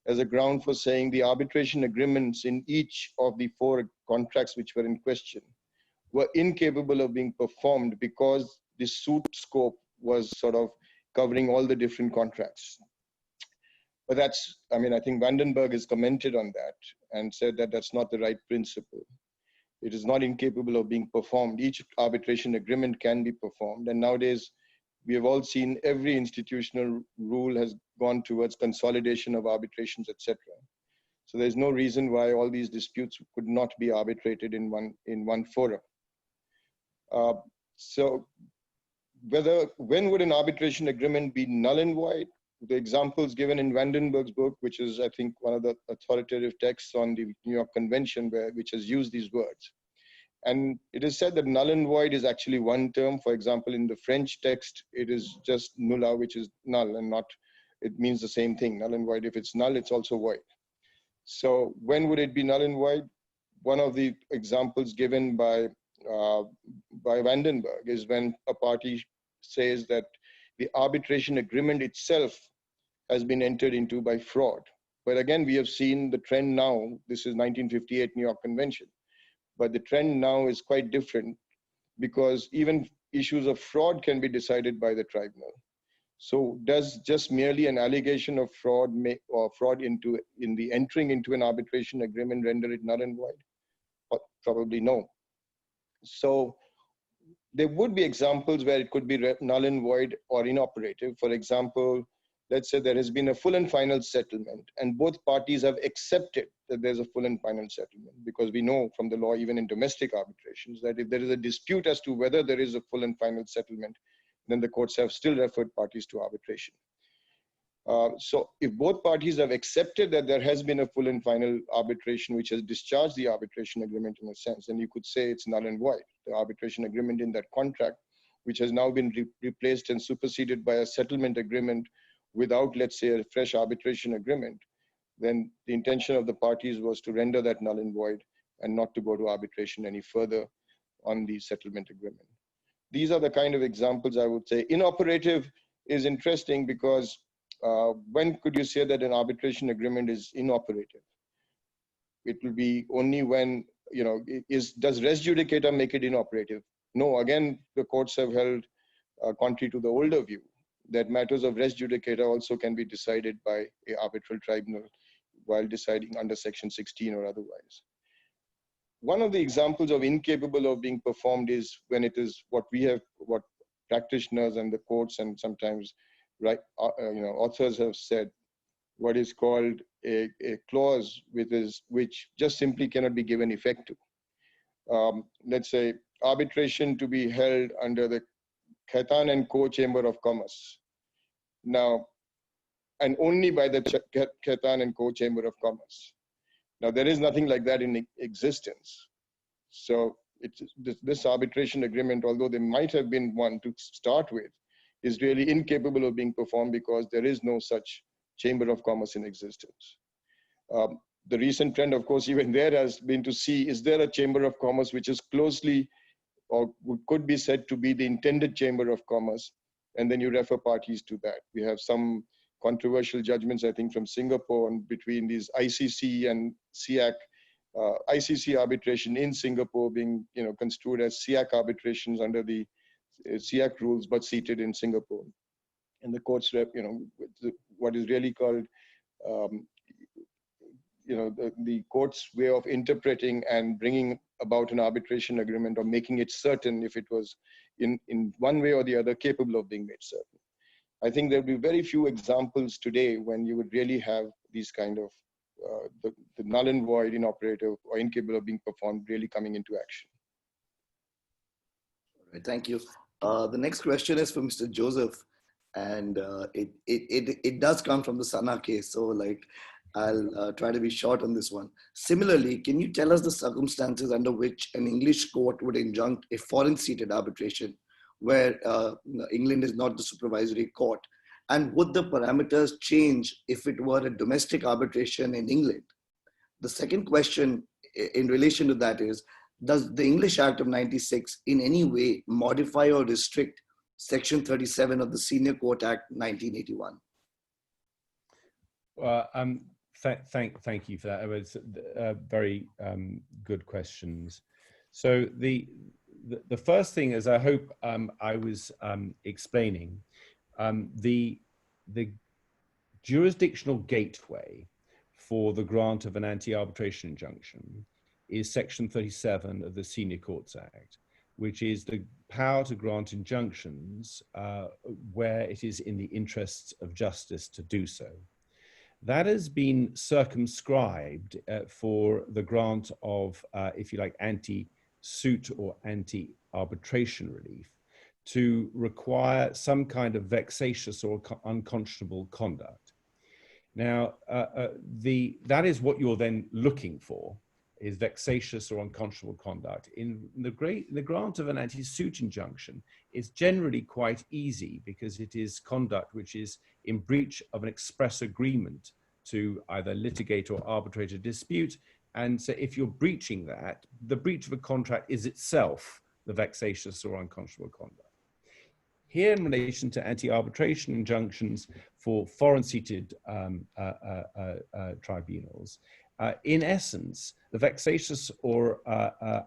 as a ground for saying the arbitration agreements in each of the 4 contracts which were in question were incapable of being performed because the suit scope was sort of covering all the different contracts. But I think Vandenberg has commented on that and said that that's not the right principle. It is not incapable of being performed. Each arbitration agreement can be performed. And nowadays, we have all seen every institutional rule has gone towards consolidation of arbitrations, etc. So there's no reason why all these disputes could not be arbitrated in one forum. So when would an arbitration agreement be null and void? The examples given in Vandenberg's book, which is, I think, one of the authoritative texts on the New York Convention, which has used these words. And it is said that null and void is actually one term. For example, in the French text, it is just nulla, which is null, and not, it means the same thing, null and void. If it's null, it's also void. So when would it be null and void? One of the examples given by Vandenberg is when a party says that the arbitration agreement itself has been entered into by fraud. But again, we have seen the trend now. This is 1958 New York Convention. But the trend now is quite different because even issues of fraud can be decided by the tribunal. So does just merely an allegation of fraud or fraud in the entering into an arbitration agreement render it null and void? Probably no. So there would be examples where it could be null and void or inoperative. For example, let's say there has been a full and final settlement and both parties have accepted that there's a full and final settlement, because we know from the law, even in domestic arbitrations, that if there is a dispute as to whether there is a full and final settlement, then the courts have still referred parties to arbitration. So if both parties have accepted that there has been a full and final arbitration which has discharged the arbitration agreement in a sense, then you could say it's null and void. The arbitration agreement in that contract, which has now been replaced and superseded by a settlement agreement without, let's say, a fresh arbitration agreement, then the intention of the parties was to render that null and void and not to go to arbitration any further on the settlement agreement. These are the kind of examples I would say. Inoperative is interesting because when could you say that an arbitration agreement is inoperative? It will be only when, you know, does res judicata make it inoperative? No, again, the courts have held, contrary to the older view, that matters of res judicata also can be decided by an arbitral tribunal while deciding under section 16 or otherwise. One of the examples of incapable of being performed is when it is what practitioners and the courts and sometimes authors have said, what is called a clause which just simply cannot be given effect to. Let's say arbitration to be held under the Khaitan and Co Chamber of Commerce. Now, and only by the Khaitan and Co Chamber of Commerce. Now, there is nothing like that in existence. So this arbitration agreement, although there might have been one to start with, is really incapable of being performed because there is no such Chamber of Commerce in existence. The recent trend, of course, even there has been to see, is there a Chamber of Commerce which is closely or could be said to be the intended Chamber of Commerce, and then you refer parties to that. We have some controversial judgments, I think, from Singapore and between these ICC and SIAC, ICC arbitration in Singapore being, you know, construed as SIAC arbitrations under the SIAC rules, but seated in Singapore. And the courts, you know, what is really called, you know, the court's way of interpreting and bringing about an arbitration agreement or making it certain if it was in one way or the other capable of being made certain. I think there'll be very few examples today when you would really have these kind of the null and void, inoperative, or incapable of being performed really coming into action. All right, thank you. The next question is for Mr. Joseph, and it does come from the Sana case. So, like, I'll try to be short on this one. Similarly, can you tell us the circumstances under which an English court would injunct a foreign-seated arbitration where England is not the supervisory court? And would the parameters change if it were a domestic arbitration in England? The second question in relation to that is, does the English Act of 96 in any way modify or restrict Section 37 of the Senior Court Act 1981? Thank you for that. It was very good questions. So the first thing is, I hope I was explaining, the jurisdictional gateway for the grant of an anti-arbitration injunction is Section 37 of the Senior Courts Act, which is the power to grant injunctions where it is in the interests of justice to do so. That has been circumscribed for the grant of, if you like, anti-suit or anti-arbitration relief to require some kind of vexatious or unconscionable conduct. Now, that is what you're then looking for, is vexatious or unconscionable conduct. In the grant of an anti-suit injunction, it's generally quite easy because it is conduct which is in breach of an express agreement to either litigate or arbitrate a dispute. And so if you're breaching that, the breach of a contract is itself the vexatious or unconscionable conduct. Here, in relation to anti-arbitration injunctions for foreign-seated tribunals, in essence, the vexatious or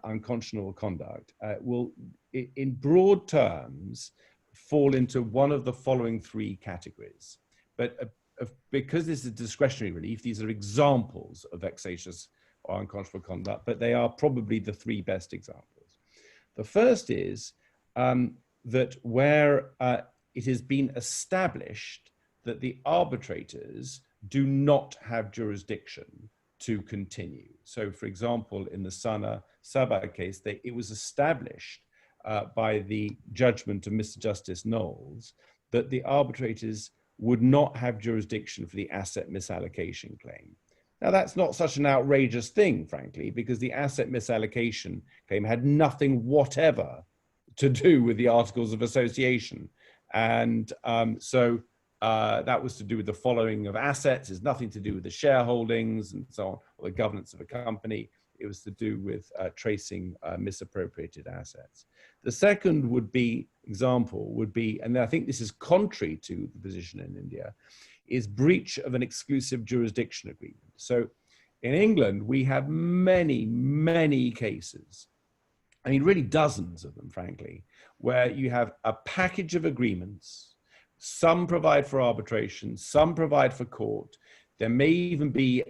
unconscionable conduct will, in broad terms, fall into one of the following three categories. But because this is discretionary relief, these are examples of vexatious or unconscionable conduct, but they are probably the three best examples. The first is that where it has been established that the arbitrators do not have jurisdiction to continue. So, for example, in the Sana Sabah case, it was established by the judgment of Mr. Justice Knowles that the arbitrators would not have jurisdiction for the asset misallocation claim. Now, that's not such an outrageous thing, frankly, because the asset misallocation claim had nothing whatever to do with the Articles of Association. And that was to do with the following of assets. It's nothing to do with the shareholdings and so on, or the governance of a company. It was to do with tracing misappropriated assets. The second example would be, and I think this is contrary to the position in India, is breach of an exclusive jurisdiction agreement. So in England, we have many, many cases, I mean, really dozens of them, frankly, where you have a package of agreements. Some provide for arbitration, some provide for court. There may even be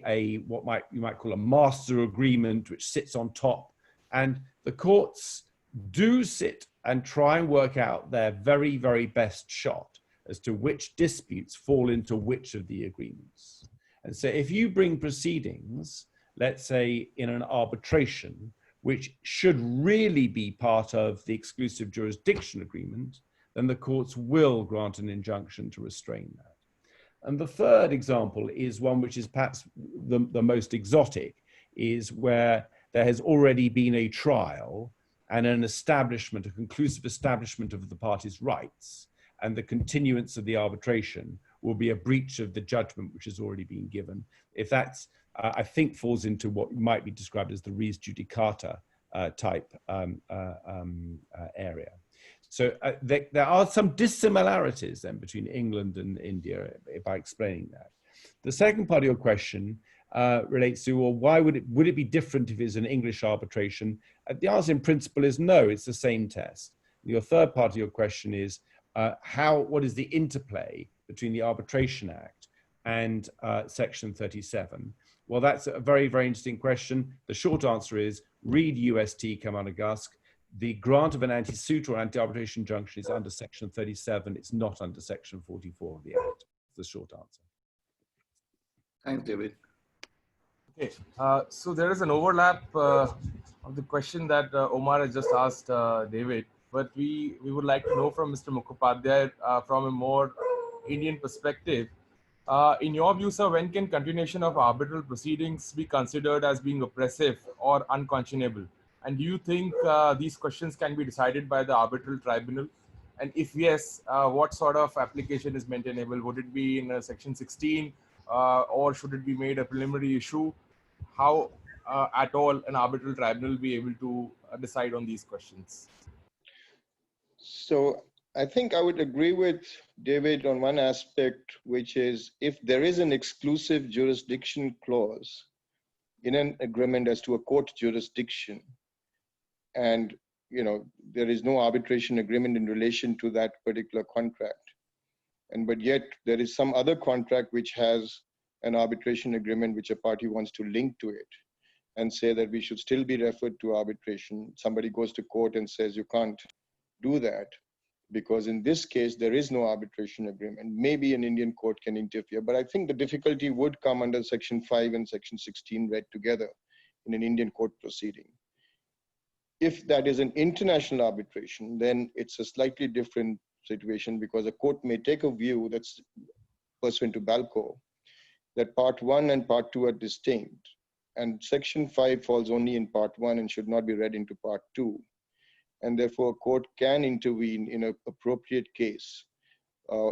what you might call a master agreement, which sits on top. And the courts do sit and try and work out their very, very best shot as to which disputes fall into which of the agreements. And so if you bring proceedings, let's say in an arbitration, which should really be part of the exclusive jurisdiction agreement, then the courts will grant an injunction to restrain that. And the third example is one which is perhaps the most exotic, is where there has already been a trial and an establishment, a conclusive establishment of the parties' rights, and the continuance of the arbitration will be a breach of the judgment which has already been given. If that's, I think, falls into what might be described as the res judicata type area. So there are some dissimilarities then between England and India by explaining that. The second part of your question relates to, well, why would it be different if it's an English arbitration? The answer in principle is no, it's the same test. Your third part of your question is, what is the interplay between the Arbitration Act and Section 37? Well, that's a very, very interesting question. The short answer is, read UST Kamanagusk. The grant of an anti-suit or anti-arbitration injunction is under Section 37. It's not under Section 44 of the Act. That's the short answer. Thanks, David. Okay, so there is an overlap of the question that Omar has just asked David, but we would like to know from Mr. Mukhopadhyay from a more Indian perspective. In your view, sir, when can continuation of arbitral proceedings be considered as being oppressive or unconscionable? And do you think these questions can be decided by the arbitral tribunal? And if yes, what sort of application is maintainable? Would it be in Section 16 or should it be made a preliminary issue? How at all an arbitral tribunal will be able to decide on these questions? So I think I would agree with David on one aspect, which is if there is an exclusive jurisdiction clause in an agreement as to a court jurisdiction, and there is no arbitration agreement in relation to that particular contract, but yet there is some other contract which has an arbitration agreement which a party wants to link to it and say that we should still be referred to arbitration. Somebody goes to court and says you can't do that because in this case there is no arbitration agreement. Maybe an Indian court can interfere, but I think the difficulty would come under Section 5 and Section 16 read together in an Indian court proceeding. If that is an international arbitration, then it's a slightly different situation because a court may take a view that's pursuant to Balco, that Part 1 and Part 2 are distinct, and Section 5 falls only in Part 1 and should not be read into Part 2. And therefore, a court can intervene in an appropriate case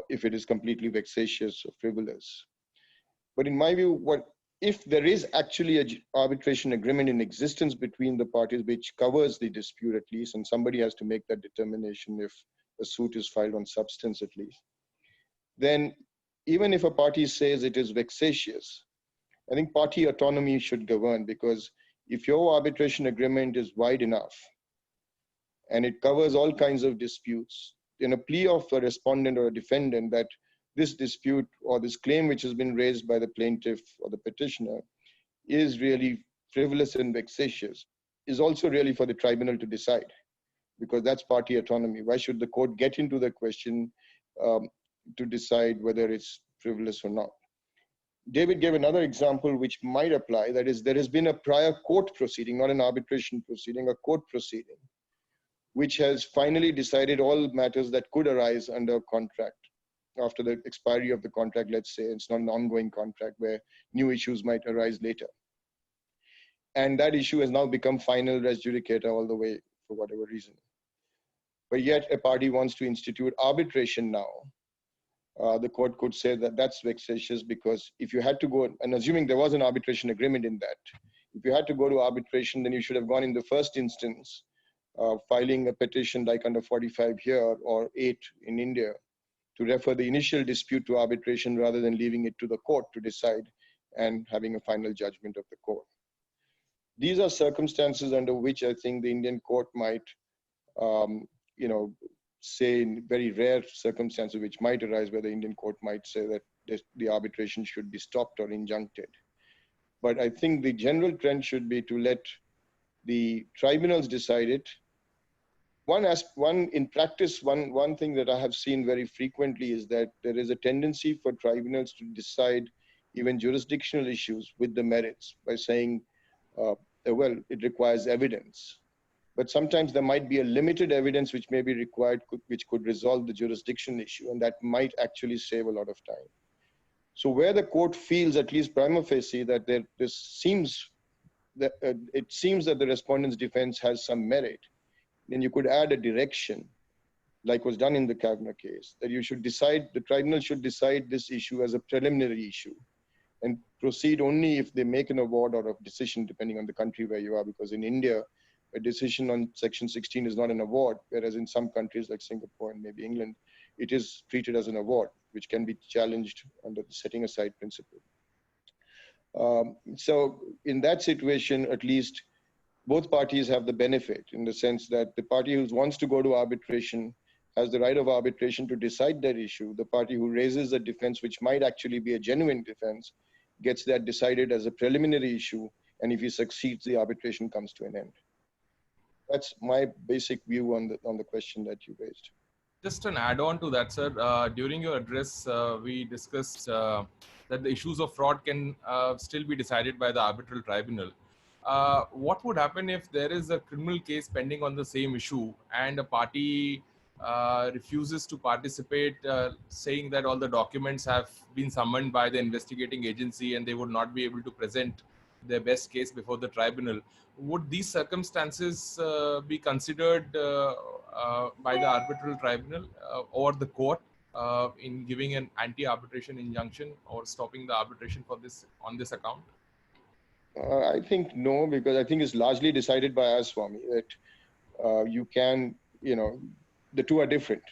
if it is completely vexatious or frivolous. But in my view, if there is actually an arbitration agreement in existence between the parties which covers the dispute at least, and somebody has to make that determination if a suit is filed on substance at least, then even if a party says it is vexatious, I think party autonomy should govern, because if your arbitration agreement is wide enough and it covers all kinds of disputes, then a plea of a respondent or a defendant that this dispute or this claim which has been raised by the plaintiff or the petitioner is really frivolous and vexatious is also really for the tribunal to decide, because that's party autonomy. Why should the court get into the question to decide whether it's frivolous or not? David gave another example which might apply. That is, there has been a prior court proceeding, not an arbitration proceeding, a court proceeding, which has finally decided all matters that could arise under a contract. after the expiry of the contract, let's say. It's not an ongoing contract where new issues might arise later. And that issue has now become final res judicata all the way for whatever reason. But yet a party wants to institute arbitration now. The court could say that that's vexatious because if you had to go, and assuming there was an arbitration agreement in that, if you had to go to arbitration, then you should have gone in the first instance, filing a petition like under 45 here or 8 in India to refer the initial dispute to arbitration rather than leaving it to the court to decide and having a final judgment of the court. These are circumstances under which I think the Indian court might, say in very rare circumstances which might arise where the Indian court might say that the arbitration should be stopped or injuncted. But I think the general trend should be to let the tribunals decide it. One in practice, one thing that I have seen very frequently is that there is a tendency for tribunals to decide even jurisdictional issues with the merits by saying, well, it requires evidence. But sometimes there might be a limited evidence which may be required, which could resolve the jurisdiction issue, and that might actually save a lot of time. So where the court feels, at least prima facie, that it seems that the respondent's defense has some merit, then you could add a direction, like was done in the Kavanaugh case, that you should decide, the tribunal should decide this issue as a preliminary issue and proceed only if they make an award or a decision, depending on the country where you are, because in India, a decision on Section 16 is not an award, whereas in some countries like Singapore and maybe England, it is treated as an award, which can be challenged under the setting aside principle. So in that situation, at least, both parties have the benefit in the sense that the party who wants to go to arbitration has the right of arbitration to decide that issue. The party who raises a defense, which might actually be a genuine defense, gets that decided as a preliminary issue. And if he succeeds, the arbitration comes to an end. That's my basic view on the question that you raised. Just an add-on to that, sir. During your address, we discussed that the issues of fraud can still be decided by the arbitral tribunal. What would happen if there is a criminal case pending on the same issue and a party refuses to participate, saying that all the documents have been summoned by the investigating agency and they would not be able to present their best case before the tribunal? Would these circumstances be considered by the arbitral tribunal or the court in giving an anti-arbitration injunction or stopping the arbitration for this on this account? I think no, because I think it's largely decided by us, Swami, that you can, the two are different.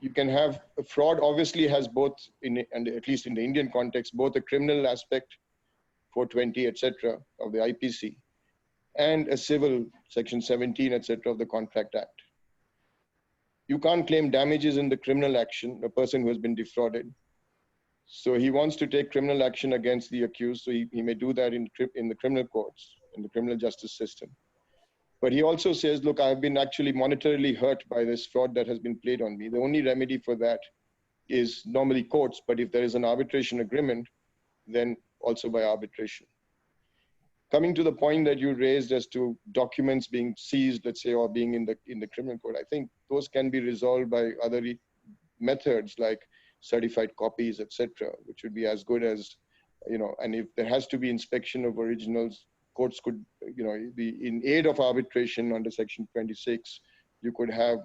You can have fraud obviously has both, and at least in the Indian context, both a criminal aspect, 420, etc., of the IPC, and a civil, Section 17, etc., of the Contract Act. You can't claim damages in the criminal action, a person who has been defrauded. So he wants to take criminal action against the accused, so he may do that in the criminal courts, in the criminal justice system. But he also says, look, I've been actually monetarily hurt by this fraud that has been played on me. The only remedy for that is normally courts, but if there is an arbitration agreement, then also by arbitration. Coming to the point that you raised as to documents being seized, let's say, or being in the criminal court, I think those can be resolved by other methods like certified copies, etc., which would be as good as, and if there has to be inspection of originals, courts could, be in aid of arbitration under Section 26, you could have,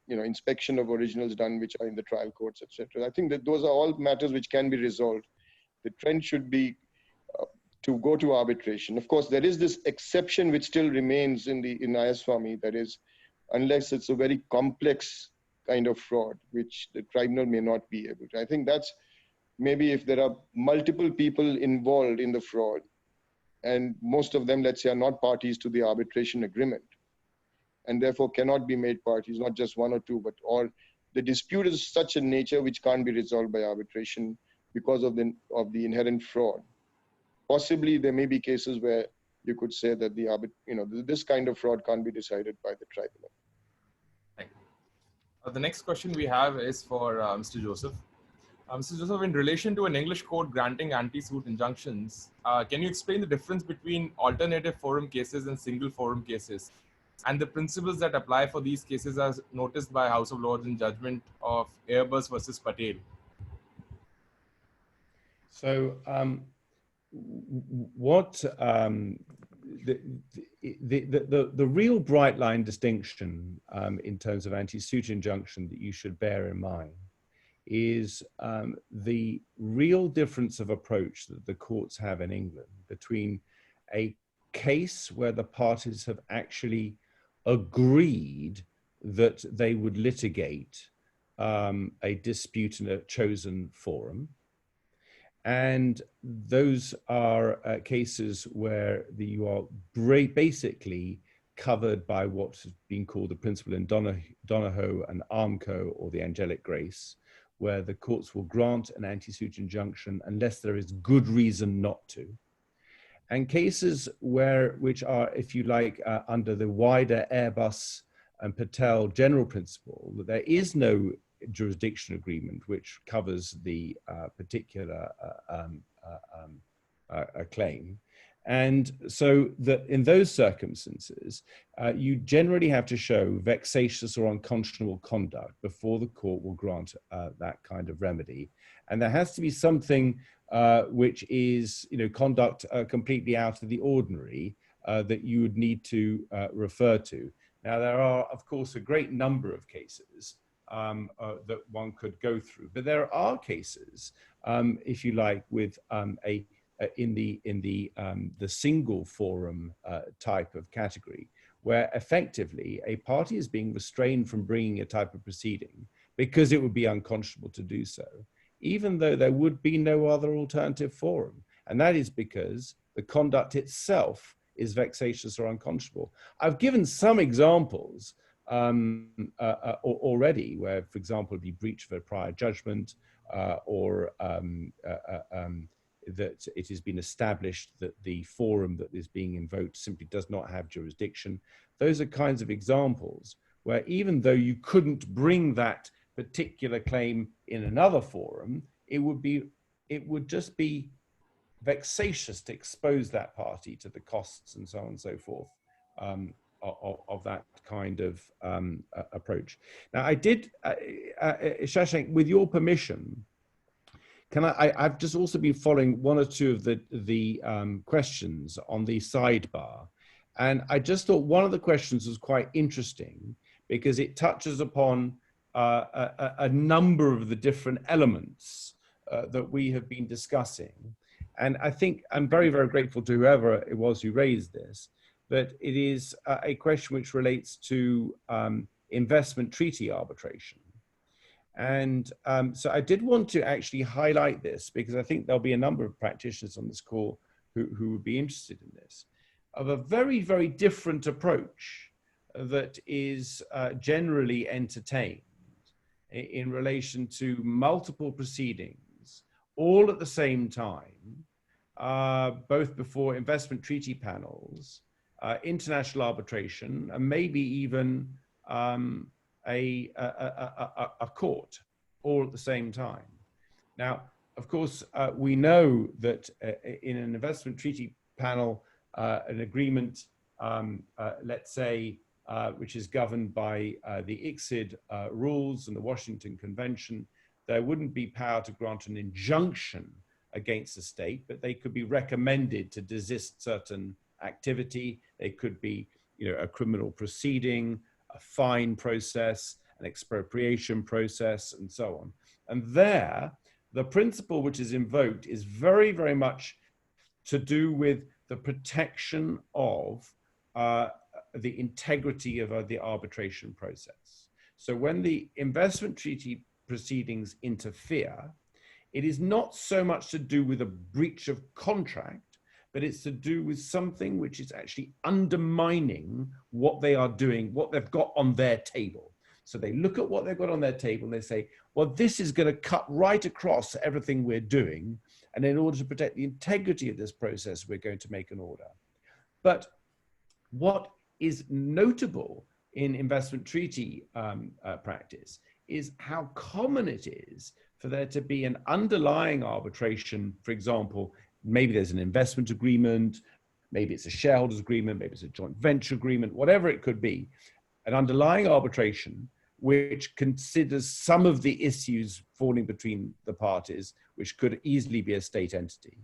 inspection of originals done which are in the trial courts, etc. I think that those are all matters which can be resolved. The trend should be to go to arbitration. Of course, there is this exception which still remains in ISWAMI, that is, unless it's a very complex kind of fraud, which the tribunal may not be able to. I think that's maybe if there are multiple people involved in the fraud, and most of them, let's say, are not parties to the arbitration agreement, and therefore cannot be made parties, not just one or two, but all. The dispute is such a nature which can't be resolved by arbitration because of the inherent fraud. Possibly there may be cases where you could say that this kind of fraud can't be decided by the tribunal. Thank you. The next question we have is for Mr. Joseph. Mr. Joseph, in relation to an English court granting anti-suit injunctions, can you explain the difference between alternative forum cases and single forum cases? and the principles that apply for these cases as noticed by House of Lords in judgment of Airbus versus Patel. So what the real bright line distinction in terms of anti-suit injunction that you should bear in mind is the real difference of approach that the courts have in England between a case where the parties have actually agreed that they would litigate a dispute in a chosen forum. And those are cases where you are basically covered by what's been called the principle in Donohoe and Armco, or the angelic grace, where the courts will grant an anti-suit injunction unless there is good reason not to. And cases which are, if you like, under the wider Airbus and Patel general principle, that there is no jurisdiction agreement which covers the particular claim. And so that in those circumstances, you generally have to show vexatious or unconscionable conduct before the court will grant that kind of remedy. And there has to be something which is, conduct completely out of the ordinary that you would need to refer to. Now, there are, of course, a great number of cases that one could go through, but there are cases, if you like, with in the single forum type of category, where effectively a party is being restrained from bringing a type of proceeding because it would be unconscionable to do so, even though there would be no other alternative forum. And that is because the conduct itself is vexatious or unconscionable. I've given some examples already where, for example, the breach of a prior judgment or that it has been established that the forum that is being invoked simply does not have jurisdiction. Those are kinds of examples where, even though you couldn't bring that particular claim in another forum, it would just be vexatious to expose that party to the costs and so on and so forth of that kind of approach. Now, I did, Shashank, with your permission, I've just also been following one or two of the questions on the sidebar. And I just thought one of the questions was quite interesting because it touches upon a number of the different elements that we have been discussing. And I think I'm very, very grateful to whoever it was who raised this, that it is a question which relates to investment treaty arbitration. And so I did want to actually highlight this because I think there'll be a number of practitioners on this call who would be interested in this, of a very, very different approach that is generally entertained in relation to multiple proceedings, all at the same time, both before investment treaty panels, international arbitration, and maybe even a court, all at the same time. Now, of course, we know that in an investment treaty panel, an agreement, let's say, which is governed by the ICSID rules and the Washington Convention, there wouldn't be power to grant an injunction against the state, but they could be recommended to desist certain activity. They could be, a criminal proceeding, a fine process, an expropriation process, and so on. And there, the principle which is invoked is very, very much to do with the protection of the integrity of the arbitration process. So when the investment treaty proceedings interfere, it is not so much to do with a breach of contract, but it's to do with something which is actually undermining what they are doing, what they've got on their table. So they look at what they've got on their table and they say, well, this is going to cut right across everything we're doing. And in order to protect the integrity of this process, we're going to make an order. But what is notable in investment treaty practice is how common it is for there to be an underlying arbitration. For example, maybe there's an investment agreement, maybe it's a shareholders agreement, maybe it's a joint venture agreement, whatever it could be, an underlying arbitration which considers some of the issues falling between the parties, which could easily be a state entity.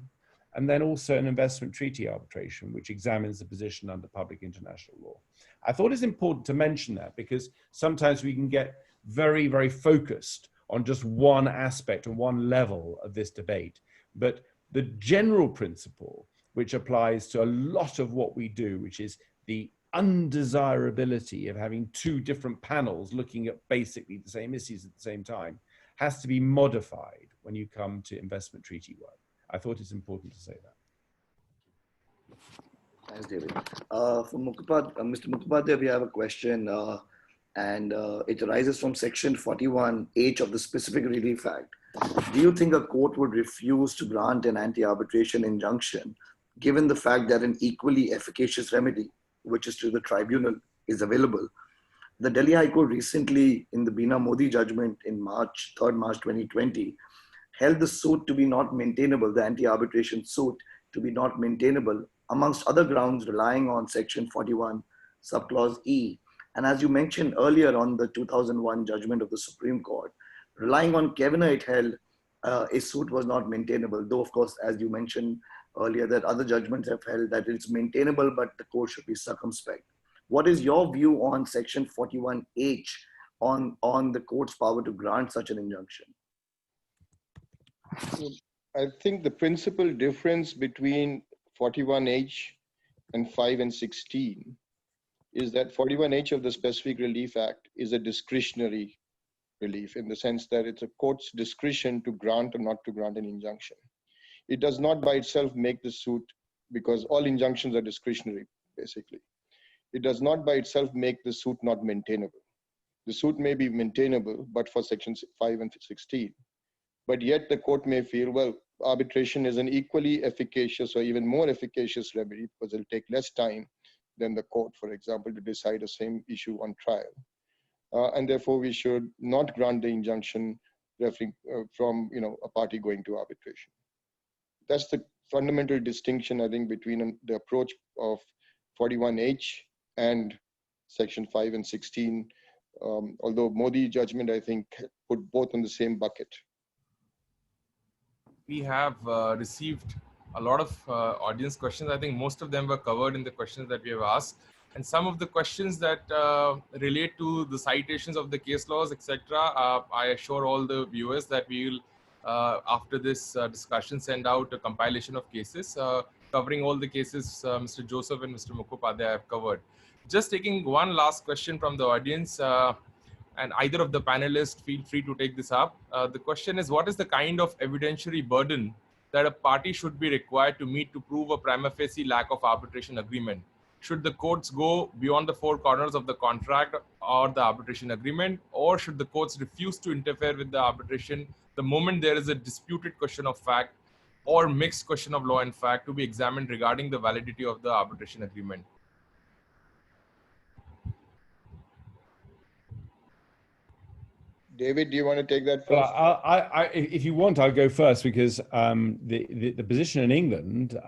And then also an investment treaty arbitration, which examines the position under public international law. I thought it's important to mention that because sometimes we can get very, very focused on just one aspect and one level of this debate. But the general principle, which applies to a lot of what we do, which is the undesirability of having two different panels looking at basically the same issues at the same time, has to be modified when you come to investment treaty work. I thought it's important to say that. Thanks, David. For Mr. Mukhopadhyay, we have a question, and it arises from Section 41H of the Specific Relief Act. Do you think a court would refuse to grant an anti-arbitration injunction, given the fact that an equally efficacious remedy, which is to the tribunal, is available? The Delhi High Court recently, in the Bina Modi judgment in 3rd March 2020, held the suit to be not maintainable, the anti-arbitration suit to be not maintainable, amongst other grounds relying on Section 41, subclause E. And as you mentioned earlier on the 2001 judgment of the Supreme Court, relying on Kavanagh, it held a suit was not maintainable, though of course, as you mentioned earlier, that other judgments have held that it's maintainable, but the court should be circumspect. What is your view on Section 41H on the court's power to grant such an injunction? I think the principal difference between 41H and 5 and 16 is that 41H of the Specific Relief Act is a discretionary relief in the sense that it's a court's discretion to grant or not to grant an injunction. It does not by itself make the suit, because all injunctions are discretionary, basically. It does not by itself make the suit not maintainable. The suit may be maintainable, but for sections 5 and 16. But yet the court may feel, well, arbitration is an equally efficacious or even more efficacious remedy because it'll take less time than the court, for example, to decide the same issue on trial. And therefore we should not grant the injunction from a party going to arbitration. That's the fundamental distinction, I think, between the approach of 41H and section 5 and 16, although Modi judgment, I think, put both in the same bucket. We have received a lot of audience questions. I think most of them were covered in the questions that we have asked. And some of the questions that relate to the citations of the case laws, etc., I assure all the viewers that we will, after this discussion, send out a compilation of cases covering all the cases Mr. Joseph and Mr. Mukhopadhyay have covered. Just taking one last question from the audience, and either of the panelists feel free to take this up. The question is, what is the kind of evidentiary burden that a party should be required to meet to prove a prima facie lack of arbitration agreement? Should the courts go beyond the four corners of the contract or the arbitration agreement, or should the courts refuse to interfere with the arbitration the moment there is a disputed question of fact or mixed question of law and fact to be examined regarding the validity of the arbitration agreement? David, do you want to take that first? Well, if you want, I'll go first because the position in England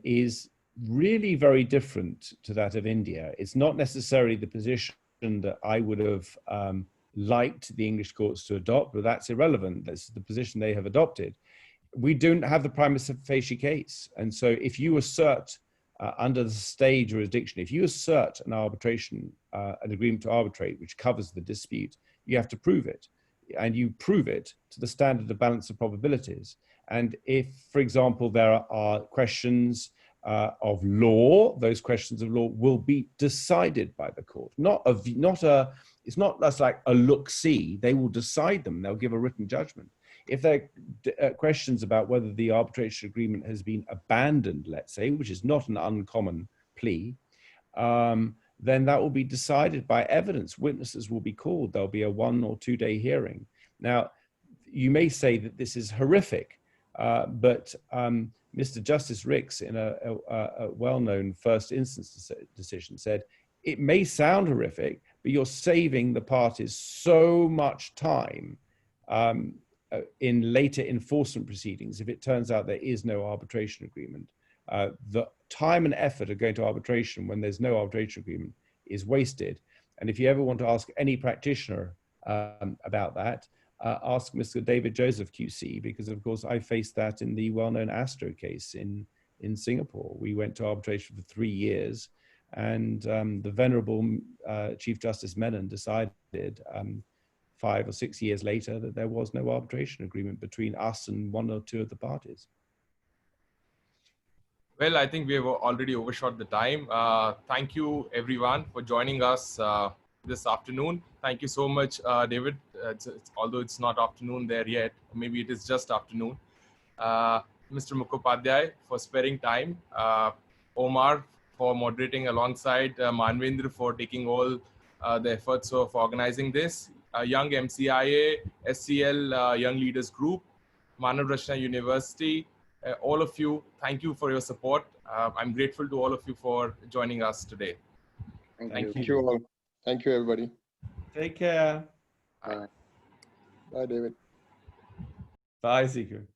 is really very different to that of India. It's not necessarily the position that I would have liked the English courts to adopt, but that's irrelevant. That's the position they have adopted. We don't have the prima facie case. And so if you assert under the stay jurisdiction, if you assert an arbitration, an agreement to arbitrate, which covers the dispute, you have to prove it. And you prove it to the standard of balance of probabilities. And if, for example, there are questions of law, those questions of law will be decided by the court. It's not that's like a look-see. They will decide them. They'll give a written judgment. If there are questions about whether the arbitration agreement has been abandoned, let's say, which is not an uncommon plea, then that will be decided by evidence. Witnesses will be called. There'll be a 1 or 2 day hearing. Now, you may say that this is horrific, but Mr. Justice Ricks, in a well-known first instance decision, said, it may sound horrific, but you're saving the parties so much time in later enforcement proceedings if it turns out there is no arbitration agreement. the time and effort of going to arbitration when there's no arbitration agreement is wasted. And if you ever want to ask any practitioner about that, ask Mr. David Joseph QC, because of course I faced that in the well-known Astro case in Singapore. We went to arbitration for 3 years, and the venerable Chief Justice Menon decided 5 or 6 years later that there was no arbitration agreement between us and 1 or 2 of the parties. Well, I think we have already overshot the time. Thank you, everyone, for joining us this afternoon. Thank you so much, David. Although it's not afternoon there yet, maybe it is just afternoon. Mr. Mukhopadhyay for sparing time. Omar for moderating alongside. Manvendra for taking all the efforts of organizing this. Young MCIA, SCL Young Leaders Group, Manav Rachna University, all of you, thank you for your support. I'm grateful to all of you for joining us today. Thank you. Thank you all. Thank you, everybody. Take care. Bye. Bye, David. Bye, Seeker.